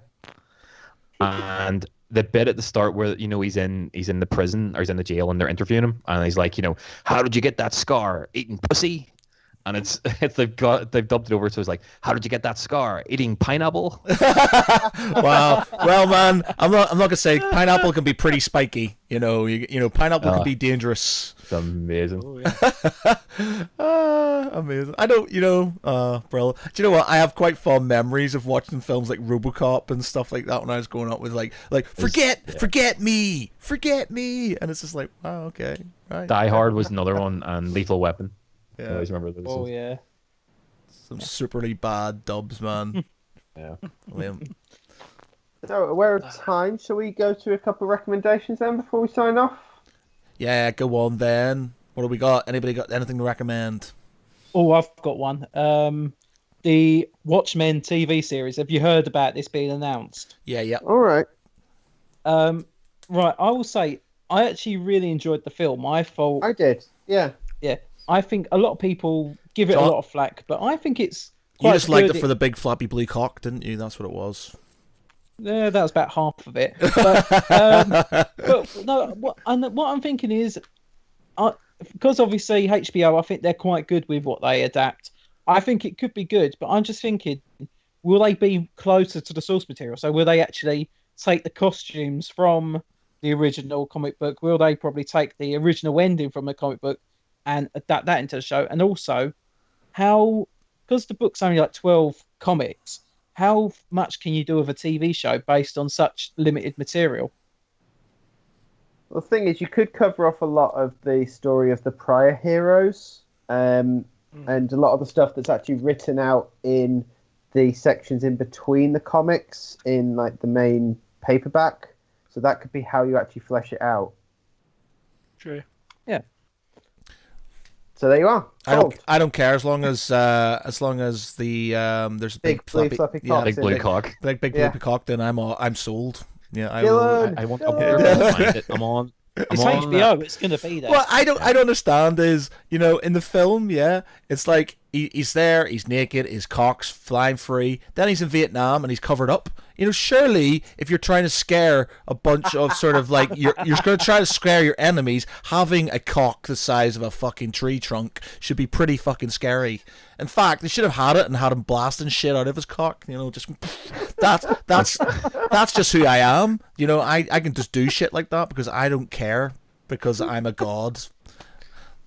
E: and the bit at the start where he's in the prison, or he's in the jail, and they're interviewing him, and he's like, how did you get that scar? Eating pussy. And it's they've dubbed it over, so it's like, how did you get that scar? Eating pineapple?
B: Wow. Well, man, I'm not gonna say pineapple can be pretty spiky. Pineapple can be dangerous.
E: It's amazing.
F: Oh, yeah.
B: Amazing. I don't, bro. Do you know what? I have quite fond memories of watching films like RoboCop and stuff like that when I was growing up. With like forget me, and it's just like, wow, okay, right.
E: Die Hard was another one, and Lethal Weapon.
B: Yeah.
E: I always remember those.
C: Oh yeah.
B: Some superly bad dubs, man.
E: Yeah.
D: So, we're at time. Shall we go to a couple of recommendations then before we sign off?
B: Yeah, go on then. What do we got? Anybody got anything to recommend?
C: Oh, I've got one. The Watchmen TV series. Have you heard about this being announced?
B: Yeah.
D: All right.
C: Right. I will say I actually really enjoyed the film. I thought
D: I did. Yeah.
C: Yeah. I think a lot of people give it a lot of flack, but I think it's quite
B: You just
C: good.
B: liked it for the big floppy blue cock, didn't you? That's what it was.
C: Yeah, that was about half of it. But no, what I'm thinking is, because obviously HBO, I think they're quite good with what they adapt. I think it could be good, but I'm just thinking, will they be closer to the source material? So will they actually take the costumes from the original comic book? Will they probably take the original ending from the comic book and adapt that into the show? And also, how, because the book's only like 12 comics, how much can you do with a TV show based on such limited material?
D: Well, the thing is, you could cover off a lot of the story of the prior heroes, and a lot of the stuff that's actually written out in the sections in between the comics in like the main paperback. So that could be how you actually flesh it out.
F: True.
C: Yeah.
D: So there you are.
B: I don't care as long as the there's a
D: Big blue fluffy cock.
E: Big blue cock.
B: big fluffy cock, then I'm sold. Yeah, I
D: Dylan,
E: I want
D: Dylan.
E: to find it. I'm on.
C: It's HBO. It's going to be there.
B: Well, I don't understand is, in the film, it's like he's there, he's naked, his cock's flying free, then he's in Vietnam and he's covered up. Surely if you're trying to scare a bunch of sort of like, you're going to try to scare your enemies, having a cock the size of a fucking tree trunk should be pretty fucking scary. In fact, they should have had it and had him blasting shit out of his cock. Just that's just who I am. I can just do shit like that because I don't care, because I'm a god.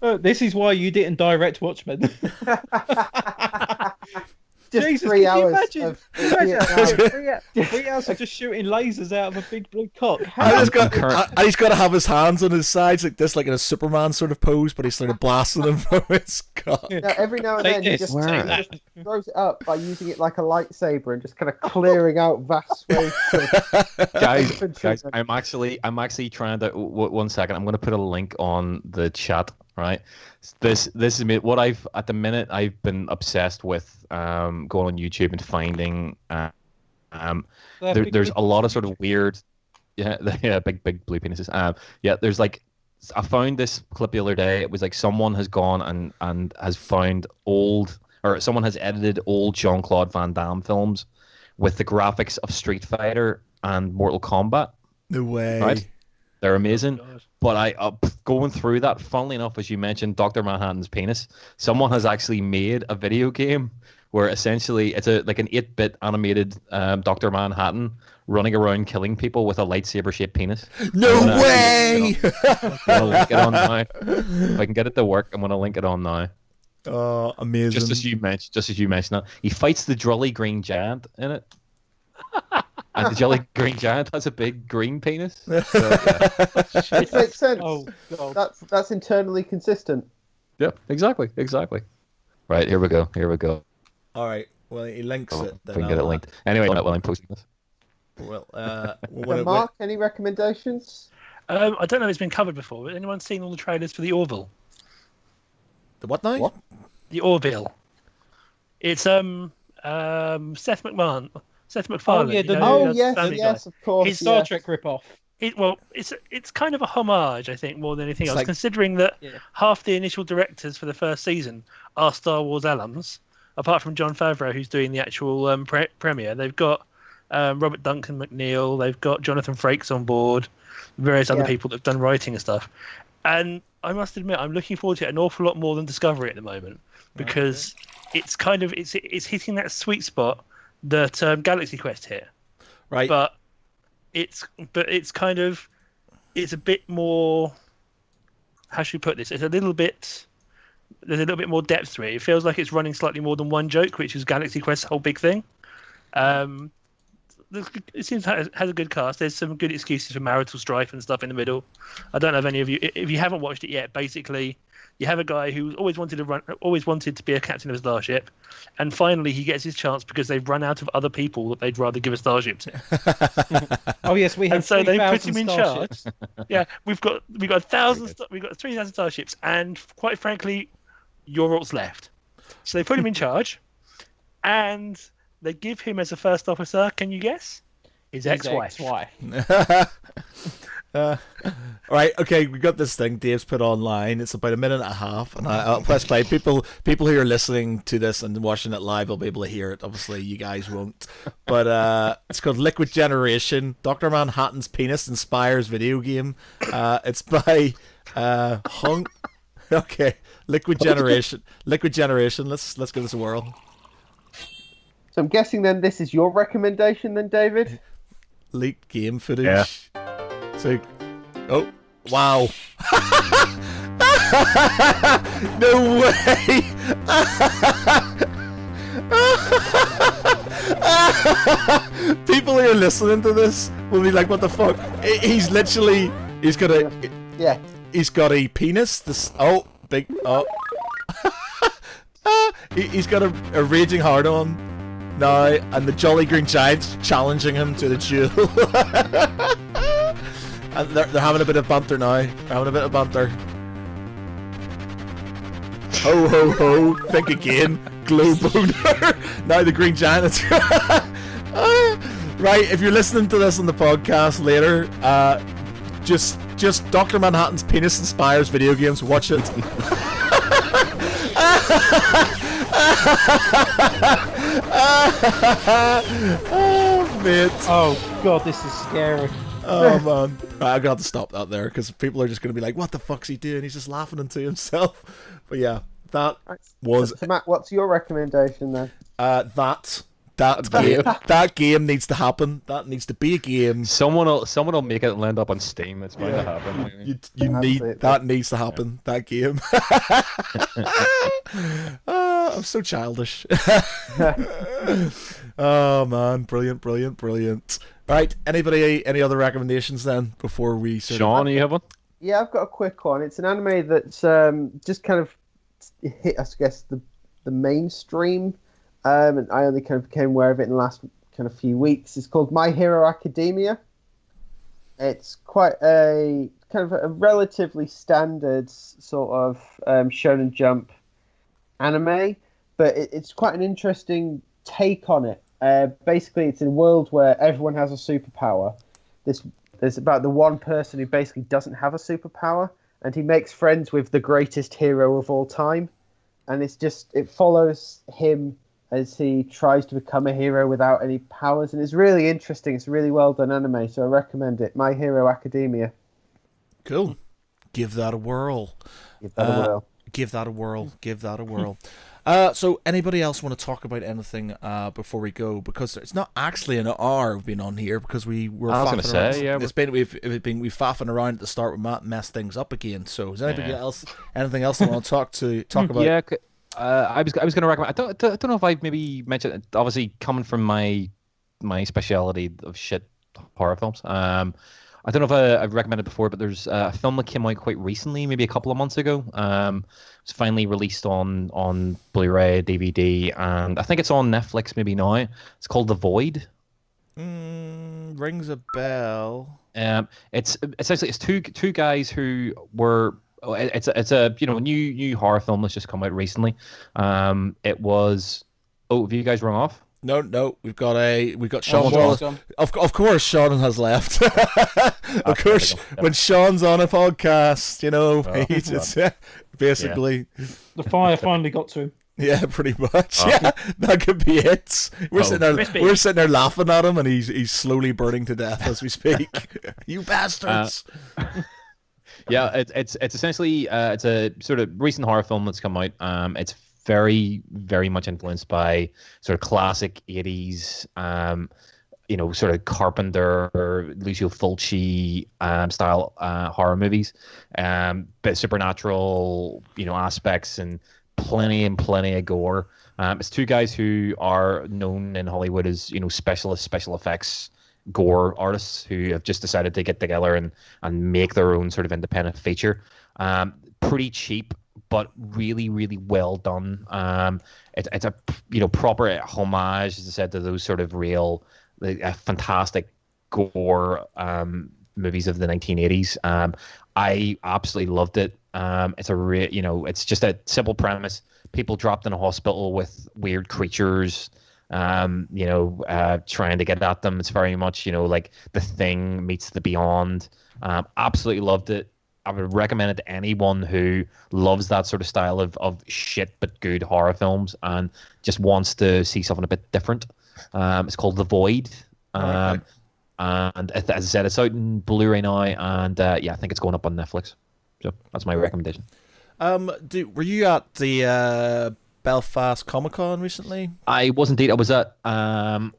C: This is why you didn't direct Watchmen.
D: Just
C: Jesus,
D: 3
C: can you
D: hours
C: imagine?
D: of
C: 3 hours of just shooting lasers out of a big blue cock.
B: And he's got to have his hands on his sides like this, like in a Superman sort of pose, but he's sort of blasting them from his cock.
D: Now, every now and then he just throws it up by using it like a lightsaber and just kind of clearing out vast space.
E: Guys, I'm actually trying to. One second, I'm going to put a link on the chat. Right, this is me. What I've been obsessed with going on YouTube and finding there's a lot of sort of weird big blue penises. There's like, I found this clip the other day. It was like someone has gone and has found someone has edited old Jean-Claude Van Damme films with the graphics of Street Fighter and Mortal Kombat.
B: No way.
E: Right? They're amazing. But going through that, funnily enough, as you mentioned, Dr. Manhattan's penis, someone has actually made a video game where essentially it's like an 8-bit animated Dr. Manhattan running around killing people with a lightsaber-shaped penis.
B: No way!
E: I'm going to link it on now. If I can get it to work, I'm going to link it on now.
B: Oh, amazing.
E: Just as you mentioned that. He fights the Jolly Green Giant in it. And the Jolly Green Giant has a big green penis. So,
D: It makes sense.
C: Oh, God.
D: That's internally consistent.
E: Yeah, exactly. Right, here we go.
B: All right. Well, he links it.
E: If we can get it linked. Anyway, while I'm posting this.
B: Well,
D: So Mark, any recommendations?
F: I don't know if it's been covered before, but anyone seen all the trailers for the Orville?
B: The what now?
D: What?
F: The Orville. It's Seth MacFarlane.
C: Oh, yeah,
D: yes, of course.
C: His Star Trek ripoff.
F: It's kind of a homage, I think, more than anything else.
B: Like,
F: considering that half the initial directors for the first season are Star Wars alums, apart from Jon Favreau, who's doing the actual premiere. They've got Robert Duncan McNeil, they've got Jonathan Frakes on board, various other people that have done writing and stuff. And I must admit, I'm looking forward to it an awful lot more than Discovery at the moment, because it's kind of it's hitting that sweet spot that Galaxy Quest hit.
B: Right.
F: But it's kind of, it's a bit more, how should we put this? There's a little bit more depth to it. It feels like it's running slightly more than one joke, which is Galaxy Quest's whole big thing. It seems to has a good cast. There's some good excuses for marital strife and stuff in the middle. I don't know if any of you, if you haven't watched it yet, basically you have a guy who always wanted to be a captain of a starship, and finally he gets his chance because they've run out of other people that they'd rather give a starship to.
C: Oh yes, we have.
F: And so they put him in
C: starships.
F: charge. Yeah, we've got 3,000 starships, and quite frankly, you're what's left. So they put him in charge, and they give him as a first officer. Can you guess? His ex-wife.
B: Right, okay, we got this thing Dave's put online. It's about a minute and a half, and I'll press play. People who are listening to this and watching it live will be able to hear it. Obviously, you guys won't. But it's called Liquid Generation. Dr. Manhattan's penis inspires video game. It's by Hung. Okay, Liquid Generation. Liquid Generation. Let's give this a whirl.
D: So I'm guessing then this is your recommendation then, David?
B: Leaked game footage.
E: Yeah.
B: So, oh, wow. No way! People who are listening to this will be like, "What the fuck?" He's got a penis. He's got a raging hard on now, and the Jolly Green Giant's challenging him to the duel. And they're having a bit of banter now. They're having a bit of banter. Ho ho ho! Think again, glow boner. Now the Green Giant is right. If you're listening to this on the podcast later, just Dr. Manhattan's penis inspires video games. Watch it. Oh mate!
C: Oh god, this is scary.
B: Oh man, right, I'm gonna have to stop that there because people are just gonna be like, "What the fuck's he doing?" He's just laughing into himself. But yeah, that was.
D: So Matt, what's your recommendation then?
B: That game needs to happen. That needs to be a game.
E: Someone will make it land up on Steam. It's going to happen.
B: You need that needs to happen. That game. I'm so childish. Oh man, brilliant. Right, anybody? Any other recommendations then before we?
E: Sean, you have one?
D: Yeah, I've got a quick one. It's an anime that's just kind of hit, I guess, the mainstream. And I only kind of became aware of it in the last kind of few weeks. It's called My Hero Academia. It's quite a kind of a relatively standard sort of Shonen Jump anime, but it's quite an interesting take on it. Basically, it's in a world where everyone has a superpower. There's about the one person who basically doesn't have a superpower, and he makes friends with the greatest hero of all time. And it follows him as he tries to become a hero without any powers, and it's really interesting. It's a really well done anime, so I recommend it. My Hero Academia.
B: Cool. Give that a whirl.
D: Give that a whirl.
B: So anybody else want to talk about anything before we go? Because it's not actually an hour we've been on here because we were.
E: I was going to say, yeah.
B: We've faffing around at the start with Matt, messed things up again. So is anybody else anything else they want to talk about?
E: Yeah. I was going to recommend. I don't know if I maybe mentioned it. Obviously, coming from my speciality of shit horror films. I don't know if I've recommended before, but there's a film that came out quite recently, maybe a couple of months ago. It's finally released on Blu-ray, DVD, and I think it's on Netflix maybe now. It's called The Void.
B: Rings a bell.
E: It's essentially two guys who were. It's a new horror film that's just come out recently. It was. Oh, have you guys rung off?
B: No, we've got Sean. Of course, Sean has left. Of course, when Sean's on a podcast, he's just basically
C: the fire finally got to him.
B: Yeah, pretty much. Yeah, that could be it. We're sitting there laughing at him, and he's slowly burning to death as we speak. You bastards.
E: Yeah, it's essentially it's a sort of recent horror film that's come out. It's very, very much influenced by sort of classic 80s, sort of Carpenter or Lucio Fulci style horror movies, but supernatural, aspects and plenty of gore. It's two guys who are known in Hollywood as, special effects gore artists who have just decided to get together and make their own sort of independent feature. Pretty cheap, but really, really well done. It's a proper homage, as I said, to those sort of real, fantastic gore movies of the 1980s. I absolutely loved it. It's it's just a simple premise. People trapped in a hospital with weird creatures. Trying to get at them. It's very much, like The Thing meets The Beyond. Absolutely loved it. I would recommend it to anyone who loves that sort of style of shit but good horror films and just wants to see something a bit different. It's called The Void. And as I said, it's out in Blu-ray now, and I think it's going up on Netflix. So that's my recommendation.
B: Were you at the Belfast Comic Con recently?
E: I was indeed. I was at the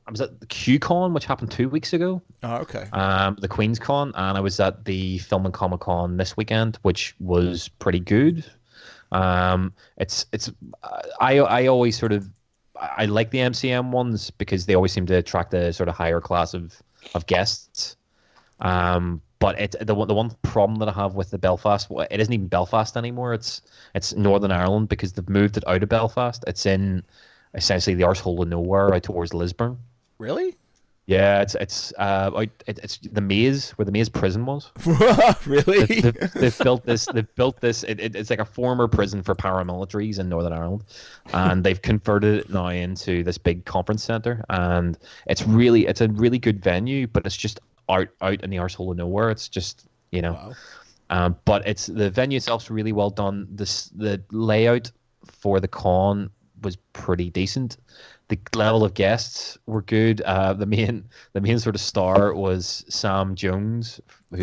E: QCon, which happened 2 weeks ago.
B: Oh, okay.
E: The Queen's Con, and I was at the Film and Comic Con this weekend, which was pretty good. I always sort of I like the MCM ones because they always seem to attract a sort of higher class of guests. But the one problem that I have with the Belfast, it isn't even Belfast anymore. It's Northern Ireland because they've moved it out of Belfast. It's in essentially the arsehole of nowhere, out towards Lisburn.
B: Really?
E: Yeah, it's the maze where the maze prison was.
B: Really?
E: They've built this. It's like a former prison for paramilitaries in Northern Ireland, and they've converted it now into this big conference center. And it's a really good venue, but it's just out in the arsehole of nowhere. It's just
B: Wow.
E: But the venue itself's really well done. The layout for the con was pretty decent. The level of guests were good. The main sort of star was Sam Jones,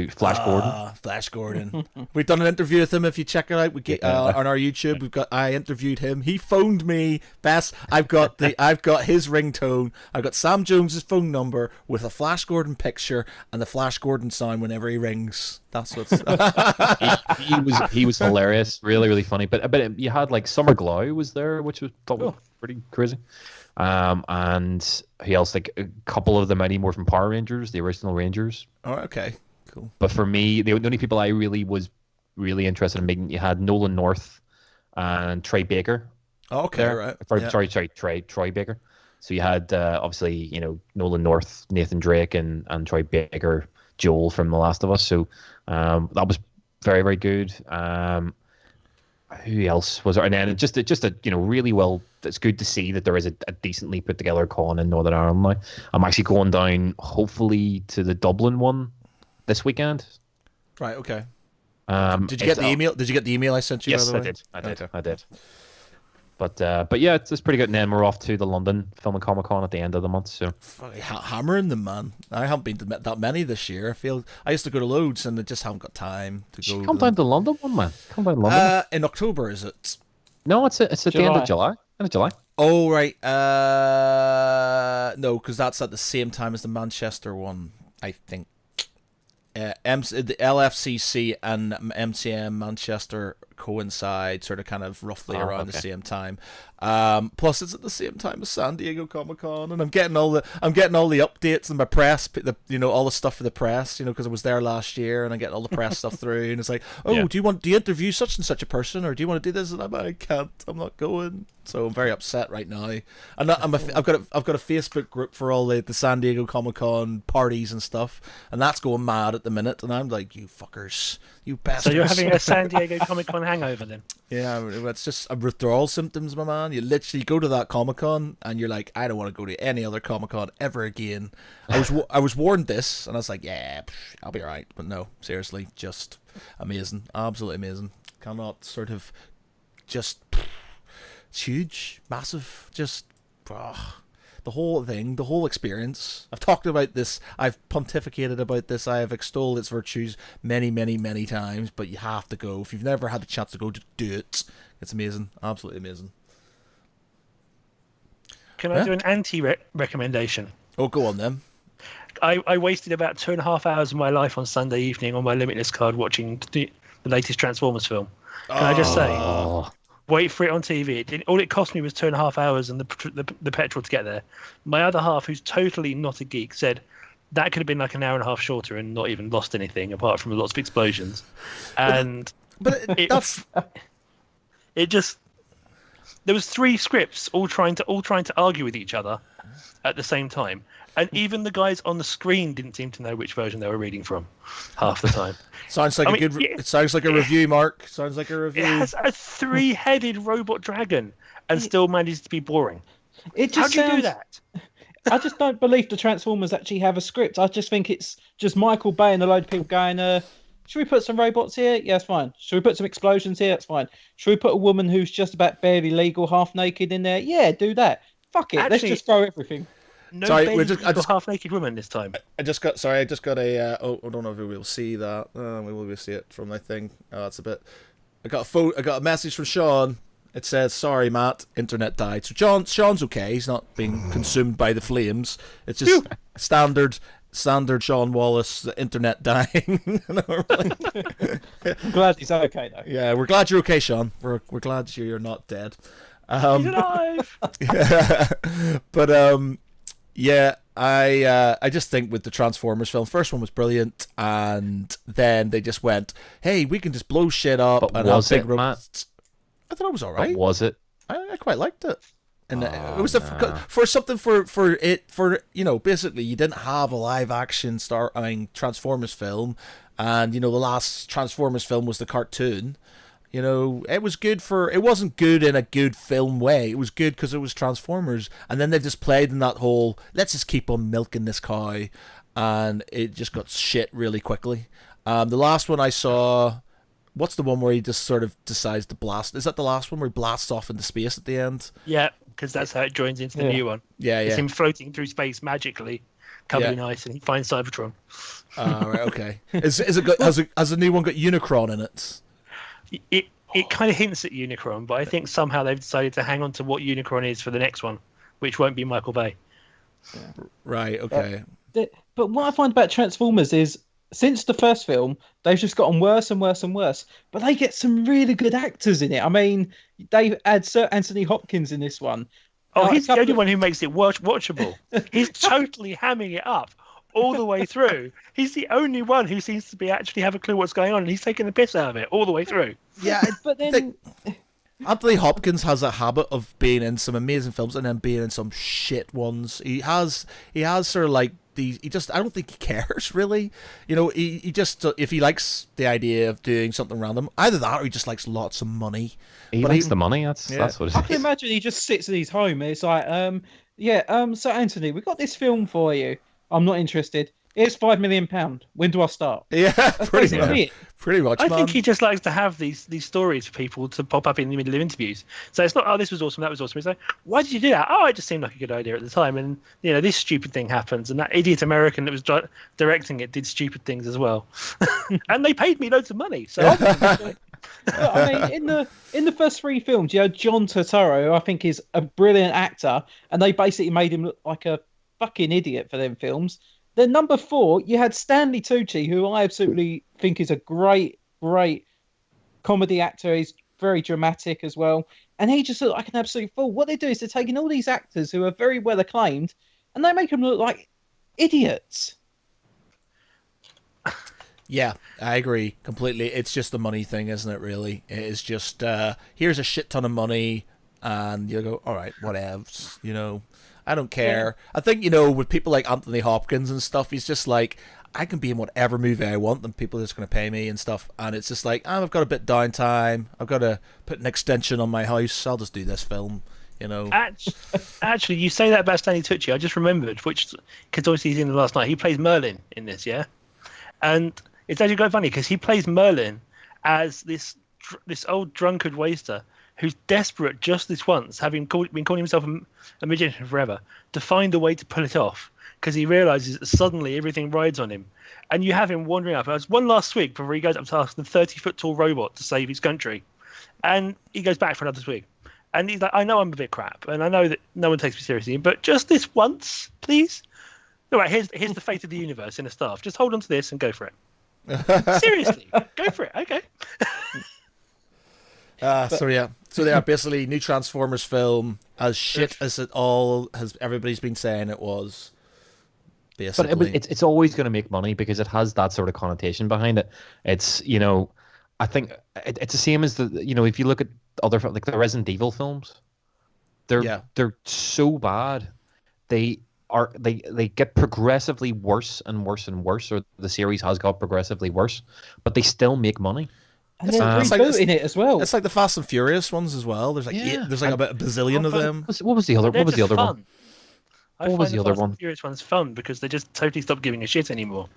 E: Flash Gordon.
B: Flash Gordon. We've done an interview with him. If you check it out, we get on our YouTube. I interviewed him. He phoned me. I've got his ringtone. I've got Sam Jones's phone number with a Flash Gordon picture and the Flash Gordon sound whenever he rings. That's what's.
E: he was hilarious. Really, really funny. But you had like Summer Glau was there, which was probably pretty crazy. And who else? Like a couple of the Mighty Morphin Power Rangers, the original Rangers.
B: Oh, okay, cool.
E: But for me, the only people I really was interested in meeting, you had Nolan North and Troy Baker.
B: Oh, okay,
E: there.
B: right.
E: Sorry, Troy Baker. So you had obviously Nolan North, Nathan Drake, and Troy Baker, Joel from The Last of Us. So that was very, very good. Who else was there? And then just a really well. It's good to see that there is a decently put together con in Northern Ireland now. I'm actually going down hopefully to the Dublin one this weekend.
B: Right. Okay.
E: Did
B: you get the email? Did you get the email I sent you?
E: Yes,
B: by the way?
E: I did. But yeah, it's pretty good. And then we're off to the London Film and Comic Con at the end of the month. So
B: hammering them, man. I haven't been to that many this year. I used to go to loads, and I just haven't got time to go.
E: Come down to London, one man. Come down to London.
B: In October, is it?
E: No, it's at the end of July. End of July.
B: Oh right. No, because that's at the same time as the Manchester one, I think. The LFCC and MCM Manchester coincide sort of kind of roughly around the same time. Plus it's at the same time as San Diego Comic-Con, and I'm getting all the updates and my press, all the stuff for the press, because I was there last year and I'm getting all the press stuff through, and it's like, do you interview such and such a person, or do you want to do this? And I'm not going. So I'm very upset right now. I've got a Facebook group for all the San Diego Comic-Con parties and stuff, and that's going mad at the minute. And I'm like, you fuckers, you bastards.
F: So you're having a San Diego Comic-Con hangover then? Yeah,
B: it's just a withdrawal symptoms, my man. You literally go to that Comic-Con and you're like, I don't want to go to any other Comic-Con ever again. I was warned this, and I was like, yeah, I'll be alright. But no, seriously, just amazing, absolutely amazing. Cannot sort of just. It's huge, massive, just the whole thing, the whole experience. I've talked about this, I've pontificated about this, I have extolled its virtues many, many, many times, but you have to go. If you've never had the chance to go, just do it. It's amazing, absolutely amazing.
F: Can I do an anti-recommendation?
B: Oh, go on then.
F: I wasted about 2.5 hours of my life on Sunday evening on my Limitless card watching the latest Transformers film. Can I just say... Wait for it on TV. All it cost me was 2.5 hours and the petrol to get there. My other half, who's totally not a geek, said that could have been like an hour and a half shorter and not even lost anything apart from lots of explosions. And there was 3 scripts all trying to argue with each other at the same time. And even the guys on the screen didn't seem to know which version they were reading from half the time.
B: Sounds like it sounds like a review, Mark. Sounds like a review.
F: It has a 3-headed robot dragon and still manages to be boring.
C: How do you do that? I just don't believe the Transformers actually have a script. I just think it's just Michael Bay and a load of people going, should we put some robots here? Yeah, it's fine. Should we put some explosions here? It's fine. Should we put a woman who's just about barely legal, half naked in there? Yeah, do that. Fuck it. Let's just throw everything.
F: No, sorry, I just half-naked woman this time.
B: I just got a. I don't know if we will see that. We will see it from my thing. Oh, that's a bit. I got a message from Sean. It says, "Sorry, Matt, internet died." So Sean's okay. He's not being consumed by the flames. It's just standard Sean Wallace, the internet dying.
C: I'm glad he's okay though.
B: Yeah, we're glad you're okay, Sean. We're glad you're not dead.
F: He's alive.
B: But yeah, I just think with the Transformers film, first one was brilliant, and then they just went, "Hey, we can just blow shit up."
E: But
B: and
E: was
B: have big
E: it,
B: robots. I thought it was all right.
E: But was it?
B: I quite liked it. And it was for something for basically you didn't have a live action Transformers film, and the last Transformers film was the cartoon. It was good it wasn't good in a good film way. It was good because it was Transformers, and then they just played in that whole let's just keep on milking this cow, and it just got shit really quickly. The last one I saw. What's the one where he just sort of decides to blast? Is that the last one where he blasts off into space at the end?
F: Yeah, because that's how it joins into the new one.
B: Yeah.
F: It's him floating through space magically, covered in ice, and he finds Cybertron.
B: Right, okay. Has the new one got Unicron in it?
F: It kind of hints at Unicron, but I think somehow they've decided to hang on to what Unicron is for the next one, which won't be Michael Bay.
B: Right, okay.
C: But what I find about Transformers is, since the first film, they've just gotten worse and worse and worse. But they get some really good actors in it. I mean, they add Sir Anthony Hopkins in this one.
F: Oh, he's the only one who makes it watchable. He's totally hamming it up all the way through. He's the only one who seems to be actually have a clue what's going on, and he's taking the piss out of it all the way through.
B: Yeah,
C: but then
B: Anthony Hopkins has a habit of being in some amazing films and then being in some shit ones. He has sort of like I don't think he cares really. He just if he likes the idea of doing something random, either that or he just likes lots of money.
E: He likes the money. That's what it is.
C: I can imagine he just sits in his home and it's like, so Anthony, we got this film for you. I'm not interested. Here's £5 million. When do I start?
B: Yeah, pretty much.
F: I think he just likes to have these stories for people to pop up in the middle of interviews. So it's not, this was awesome, that was awesome. It's like, why did you do that? Oh, it just seemed like a good idea at the time. And, this stupid thing happens. And that idiot American that was directing it did stupid things as well. And they paid me loads of money. So
C: I mean, in the first three films, you had John Turturro, who I think is a brilliant actor. And they basically made him look like a fucking idiot for them films. Then number 4, you had Stanley Tucci, who I absolutely think is a great, great comedy actor. He's very dramatic as well. And he just looked like an absolute fool. What they do is they're taking all these actors who are very well acclaimed and they make them look like idiots.
B: Yeah, I agree completely. It's just the money thing, isn't it, really? It is just, here's a shit ton of money and you go, all right, whatevs, I don't care. Yeah. I think, with people like Anthony Hopkins and stuff, he's just like, I can be in whatever movie I want and people are just going to pay me and stuff. And it's just like, I've got a bit downtime. I've got to put an extension on my house. I'll just do this film,
F: Actually, you say that about Stanley Tucci. I just remembered, because obviously he's in the last night. He plays Merlin in this, yeah? And it's actually quite funny because he plays Merlin as this old drunkard waster who's desperate just this once, having been calling himself a magician forever, to find a way to pull it off, because he realizes that suddenly everything rides on him. And you have him wandering up. It was one last swig before he goes up to ask the 30-foot-tall robot to save his country. And he goes back for another swig. And he's like, I know I'm a bit crap, and I know that no one takes me seriously, but just this once, please? All right, here's the fate of the universe in a staff. Just hold on to this and go for it. Seriously, go for it. Okay.
B: So they are basically new Transformers film, as shit as it all has everybody's been saying it was. Basically,
E: but it's always going to make money because it has that sort of connotation behind it. It's I think it's the same as if you look at other like the Resident Evil films, they're so bad, they get progressively worse and worse and worse, or the series has got progressively worse, but they still make money.
C: And they're rebooting it as well.
B: It's like the Fast and Furious ones as well. There's like there's like about a bazillion of them.
E: What was the other one?
F: I
E: What was
F: find
E: the other
F: Fast and
E: one?
F: Furious one's fun because they just totally stopped giving a shit anymore.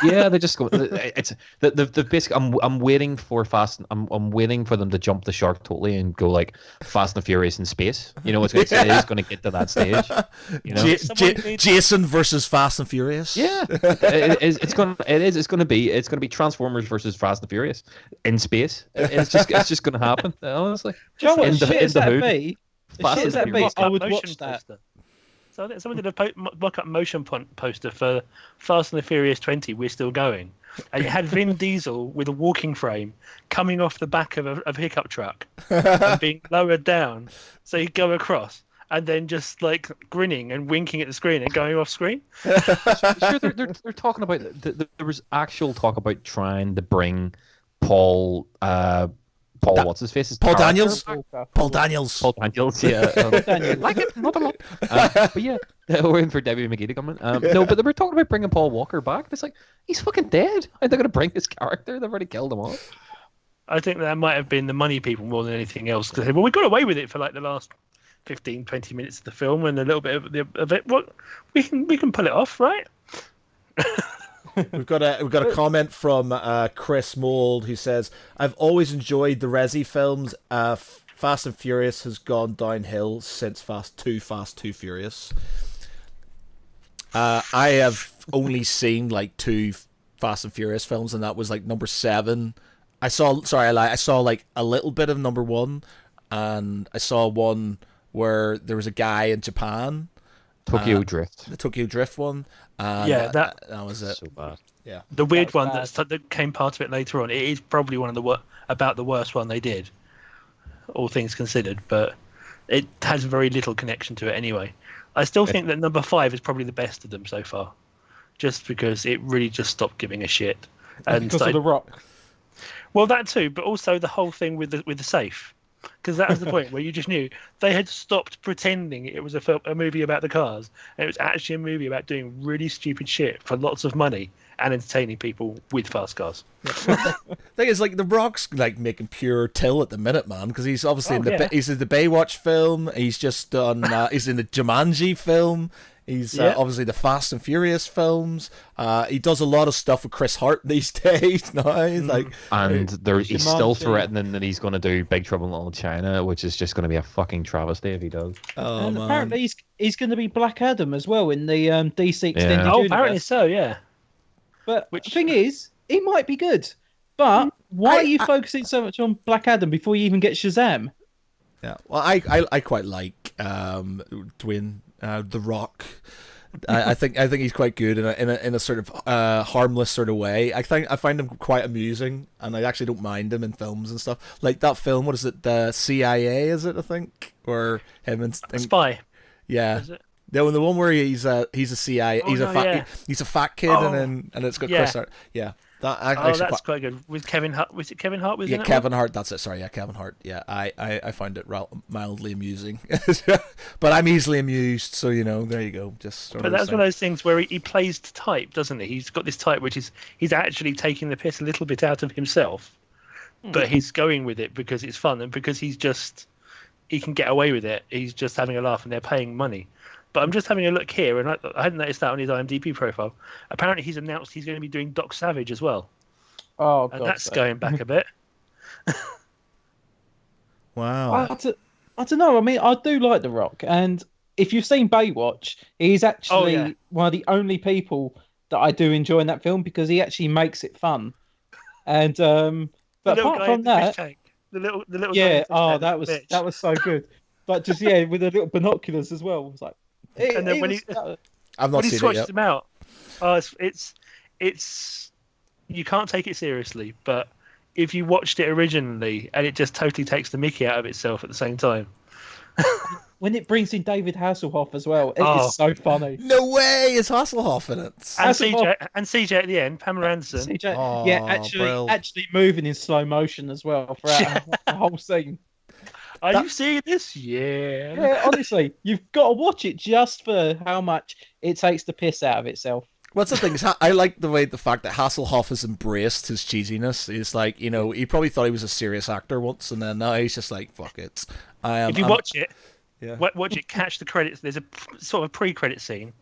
E: Yeah, they just go. It's the basic. I'm waiting for I'm waiting for them to jump the shark totally and go like Fast and Furious in space. You know, it is going to get to that stage. You know,
B: Jason versus Fast and Furious.
E: yeah, it's going to be Transformers versus Fast and Furious in space. It's just going to happen. Honestly,
C: Do you know what?
E: In the-
C: Shit
E: in
C: as
E: the
C: that
E: hood.
C: be? As
E: Fast
C: shit
E: and
C: as that be,
E: Furious.
C: I would
F: Motion
C: watch that.
F: poster. So I think someone did a mock-up motion poster for Fast and the Furious 20. We're still going, and it had Vin Diesel with a walking frame coming off the back of a pickup truck and being lowered down, so he'd go across and then just like grinning and winking at the screen and going off screen.
E: Sure, they're talking about there was actual talk about trying to bring Paul what's his face?
B: Paul
E: character
B: Daniels.
E: back.
B: Paul Daniels.
E: Paul Daniels, yeah.
C: Daniels.
E: Like it, not a lot. But yeah, we're waiting for Debbie McGee to come in. No, but they were talking about bringing Paul Walker back. It's like, he's fucking dead. Are they going to bring his character? They've already killed him off.
F: I think that might have been the money people more than anything else. Because we got away with it for like the last 15, 20 minutes of the film and a little bit of it. What we can pull it off, right?
B: We've got a comment from Chris Mould who says, "I've always enjoyed the Resi films. Fast and Furious has gone downhill since Fast 2 Furious. I have only seen like 2 Fast and Furious films, and that was like number 7. I saw like a little bit of number 1, and I saw one where there was a guy in Japan.
E: Tokyo Drift.
B: The Tokyo Drift one. And
F: Yeah, that
B: was it.
E: So bad.
B: Yeah.
F: the weird
C: That's
F: one
C: bad.
F: that came part of it later on. It is probably one of about the worst one they did, all things considered. But it has very little connection to it anyway. I still think that number 5 is probably the best of them so far, just because it really just stopped giving a shit. And
C: Because of the Rock.
F: well, that too, but also the whole thing with the safe, because that was the point where you just knew they had stopped pretending it was a movie about the cars, and it was actually a movie about doing really stupid shit for lots of money and entertaining people with fast cars.
B: Thing is, like, the Rock's like making pure till at the minute, man, because he's obviously he's in the Baywatch film. He's just done. He's in the Jumanji film. He's obviously the Fast and Furious films. He does a lot of stuff with Chris Hart these days. Now he's like,
E: And he's still
C: Jumanji.
E: threatening that he's going to do Big Trouble in Little China, which is just going to be a fucking travesty if he does.
B: oh
C: And
B: man,
C: apparently he's going to be Black Adam as well in the DC extended
E: Yeah.
F: Oh,
C: universe.
F: apparently so, yeah.
C: But the thing is, he might be good. But why are you focusing so much on Black Adam before you even get Shazam?
B: yeah. Well, I quite like Dwayne the Rock. I think he's quite good in a sort of harmless sort of way. I find him quite amusing, and I actually don't mind him in films and stuff. Like that film, what is it? The CIA, is it? I think, or him and
F: Spy.
B: yeah.
F: Is it?
B: The one where he's a CIA.
F: Oh,
B: he's
F: no,
B: a fat
F: yeah.
B: he's a fat kid,
F: Oh.
B: and it's got
F: Yeah.
B: Chris Hart. Yeah, that
F: Oh,
B: actually
F: that's quite good. With Kevin Hart. Was it Kevin Hart? Was in it?
B: Kevin Hart. That's it. Sorry, yeah, Kevin Hart. Yeah, I find it mildly amusing, but I'm easily amused. So there you go. Just sort
F: But
B: of
F: that's
B: thing.
F: one of those things where he plays to type, doesn't he? He's got this type which is he's actually taking the piss a little bit out of himself, but he's going with it because it's fun and because he can get away with it. He's just having a laugh and they're paying money. But I'm just having a look here, and I hadn't noticed that on his IMDb profile. Apparently, he's announced he's going to be doing Doc Savage as well,
C: Oh,
F: and
C: God.
F: that's going back a bit.
B: Wow.
C: I don't know. I mean, I do like The Rock, and if you've seen Baywatch, he's actually one of the only people that I do enjoy in that film because he actually makes it fun. And
F: The
C: but
F: little
C: apart
F: guy
C: from
F: in the fish
C: that,
F: tank. The little guy
C: yeah,
F: in the fish tank,
C: that was
F: bitch.
C: that was so good. But just with the little binoculars as well. It was like,
F: And then when
B: I've not
F: when he
B: seen it
F: swatched
B: yet.
F: them out, it's you can't take it seriously. But if you watched it originally, and it just totally takes the mickey out of itself at the same time.
C: when it brings in David Hasselhoff as well, it is
F: Oh.
C: so funny.
B: No way! Is Hasselhoff in it?
F: And
C: Hasselhoff-
F: CJ at the end, Pamela Anderson.
C: CJ,
B: Oh,
C: yeah,
B: brill.
C: actually moving in slow motion as well throughout the whole scene.
F: Are you seeing this? Yeah.
C: Yeah, honestly, you've got to watch it just for how much it takes the piss out of itself.
B: What's the thing is, I like the fact that Hasselhoff has embraced his cheesiness. He's like, he probably thought he was a serious actor once, and then now he's just like, fuck it.
F: If you watch it,
B: Yeah.
F: Watch it. Catch the credits. There's a sort of pre-credit scene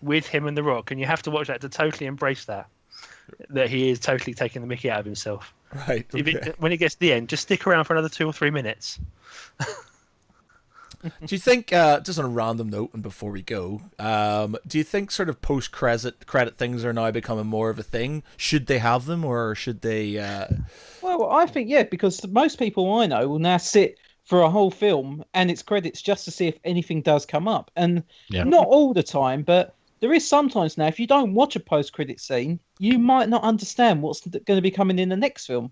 F: with him and The Rock, and you have to watch that to totally embrace that he is totally taking the mickey out of himself.
B: Right. Okay.
F: When it gets to the end, just stick around for another 2 or 3 minutes.
B: Do you think, just on a random note and before we go, do you think sort of post-credit things are now becoming more of a thing? Should they have them, or should they...
C: Well, I think, yeah, because most people I know will now sit for a whole film and its credits just to see if anything does come up. And not all the time, but there is sometimes now, if you don't watch a post-credit scene, you might not understand what's going to be coming in the next film.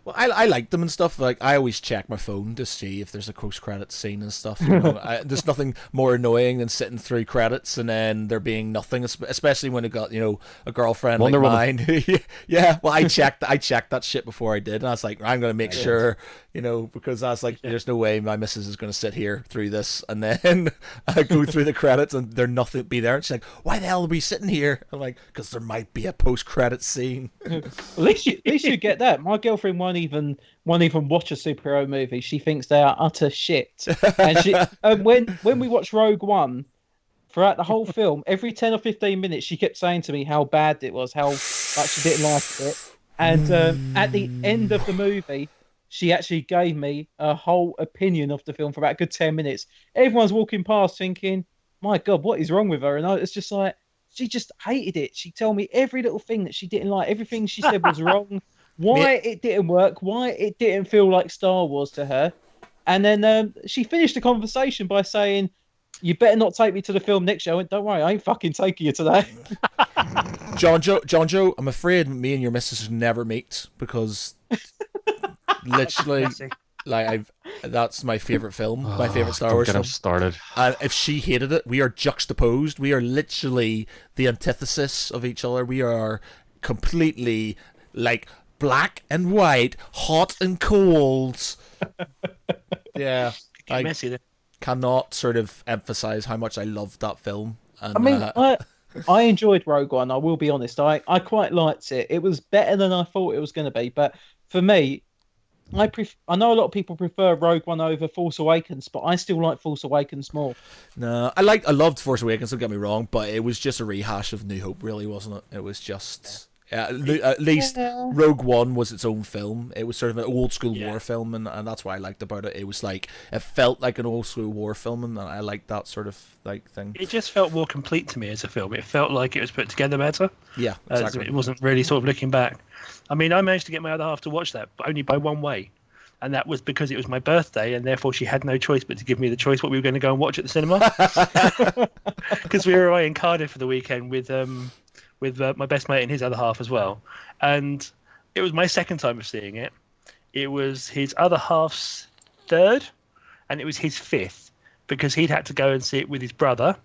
B: Well, I like them and stuff. Like, I always check my phone to see if there's a post-credit scene and stuff. You know, there's nothing more annoying than sitting through credits and then there being nothing, especially when it got, you know, a girlfriend
E: Wonder
B: like
E: Woman.
B: mine. Yeah, well, I checked that shit before I did, and I was like, I'm gonna make sure, you know, because I was like, there's no way my missus is gonna sit here through this and then I go through the credits and there's nothing be there. And she's like, why the hell are we sitting here? I'm like, because there might be a post-credit scene.
C: At least you get that. My girlfriend won't even watch a superhero movie. She thinks they are utter shit. And she, when we watched Rogue One, throughout the whole film, every 10 or 15 minutes, she kept saying to me how bad it was, how much she didn't like it. And at the end of the movie, she actually gave me a whole opinion of the film for about a good 10 minutes. Everyone's walking past thinking, my God, what is wrong with her? And it's just like, she just hated it. She'd tell me every little thing that she didn't like. Everything she said was wrong. Why it didn't work. Why it didn't feel like Star Wars to her. And then she finished the conversation by saying, you better not take me to the film next year. I went, don't worry, I ain't fucking taking you today.
B: Jon Jo, I'm afraid me and your missus never meet because literally, like, that's my favorite film, my favorite Star Wars film.
E: Started.
B: And if she hated it, we are juxtaposed. We are literally the antithesis of each other. We are completely like black and white, hot and cold. Yeah,
F: Get messy there.
B: Cannot sort of emphasize how much I loved that film. And,
C: I mean, I enjoyed Rogue One. I will be honest. I quite liked it. It was better than I thought it was going to be. But for me, I know a lot of people prefer Rogue One over Force Awakens, but I still like Force Awakens more.
B: No, I loved Force Awakens. Don't get me wrong, but it was just a rehash of New Hope, really, wasn't it? It was just. At least Rogue One was its own film. It was sort of an old school war film, and that's what I liked about it. It was like, it felt like an old school war film, and I liked that sort of like thing.
F: It just felt more complete to me as a film. It felt like it was put together better.
B: Yeah, exactly.
F: It wasn't really sort of looking back. I mean, I managed to get my other half to watch that, but only by one way. And that was because it was my birthday, and therefore she had no choice but to give me the choice what we were going to go and watch at the cinema. Because we were away in Cardiff for the weekend with my best mate and his other half as well. And it was my second time of seeing it. It was his other half's third, and it was his fifth, because he'd had to go and see it with his brother.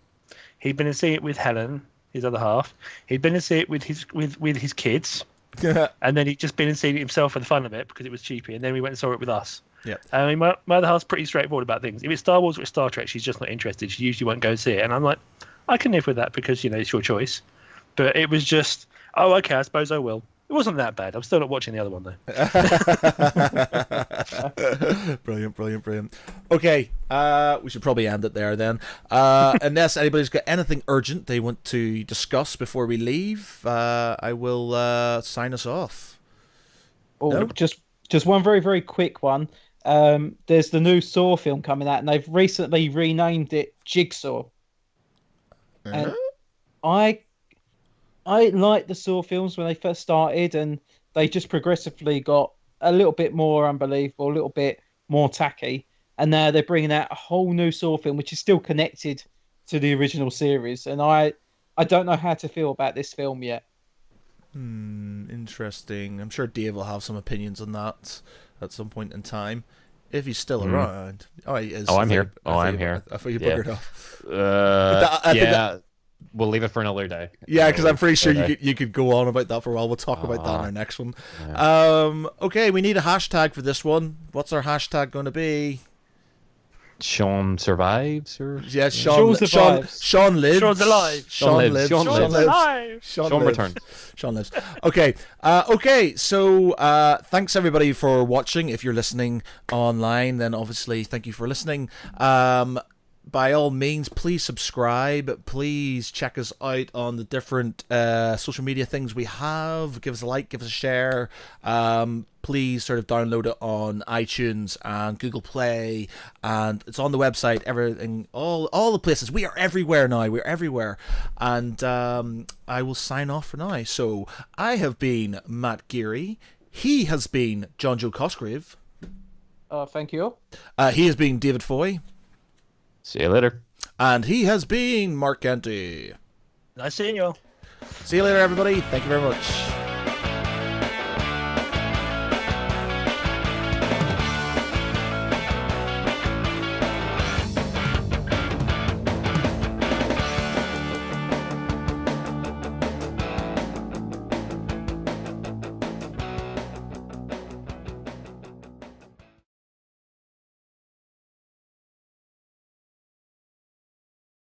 F: He'd been and see it with Helen, his other half. He'd been and see it with his kids. And then he'd just been and seen it himself for the fun of it, because it was cheapy. And then we went and saw it with us.
B: Yeah.
F: I mean, my other half's pretty straightforward about things. If it's Star Wars or it's Star Trek, she's just not interested. She usually won't go and see it. And I'm like, I can live with that because, you know, it's your choice. But it was just, oh, okay, I suppose I will. It wasn't that bad. I'm still not watching the other one,
B: though. Brilliant. Okay, we should probably end it there then. Unless anybody's got anything urgent they want to discuss before we leave, I will sign us off.
C: Oh,
B: no?
C: just one very, very quick one. There's the new Saw film coming out, and they've recently renamed it Jigsaw. And I liked the Saw films when they first started, and they just progressively got a little bit more unbelievable, a little bit more tacky. And now they're bringing out a whole new Saw film, which is still connected to the original series. And I don't know how to feel about this film yet.
B: Interesting. I'm sure Dave will have some opinions on that at some point in time. If he's still around. Oh, he is.
E: Oh, I'm here. I'm here.
B: I thought you buggered off.
E: We'll leave it for another day.
B: Yeah, because I'm pretty sure you could go on about that for a while. We'll talk about that in our next one.
E: Yeah.
B: Okay, we need a hashtag for this one. What's our hashtag going to be?
E: Sean survives, or
B: Sean survives. Sean lives.
F: Sean's alive.
B: Sean lives.
E: Sean lives.
B: Sean
E: returns.
B: Sean lives. Okay. So thanks everybody for watching. If you're listening online, then obviously thank you for listening. by all means, please subscribe. Please check us out on the different social media things we have. Give us a like, give us a share. Please sort of download it on iTunes and Google Play, and it's on the website. Everything, all the places. We are everywhere now. We're everywhere, and I will sign off for now. So I have been Matt Geary. He has been Jon Jo Cosgrave.
C: Thank you.
B: He has been David Foy.
E: See you later.
B: And he has been Mark Kenty.
F: Nice seeing you all.
B: See you later, everybody. Thank you very much.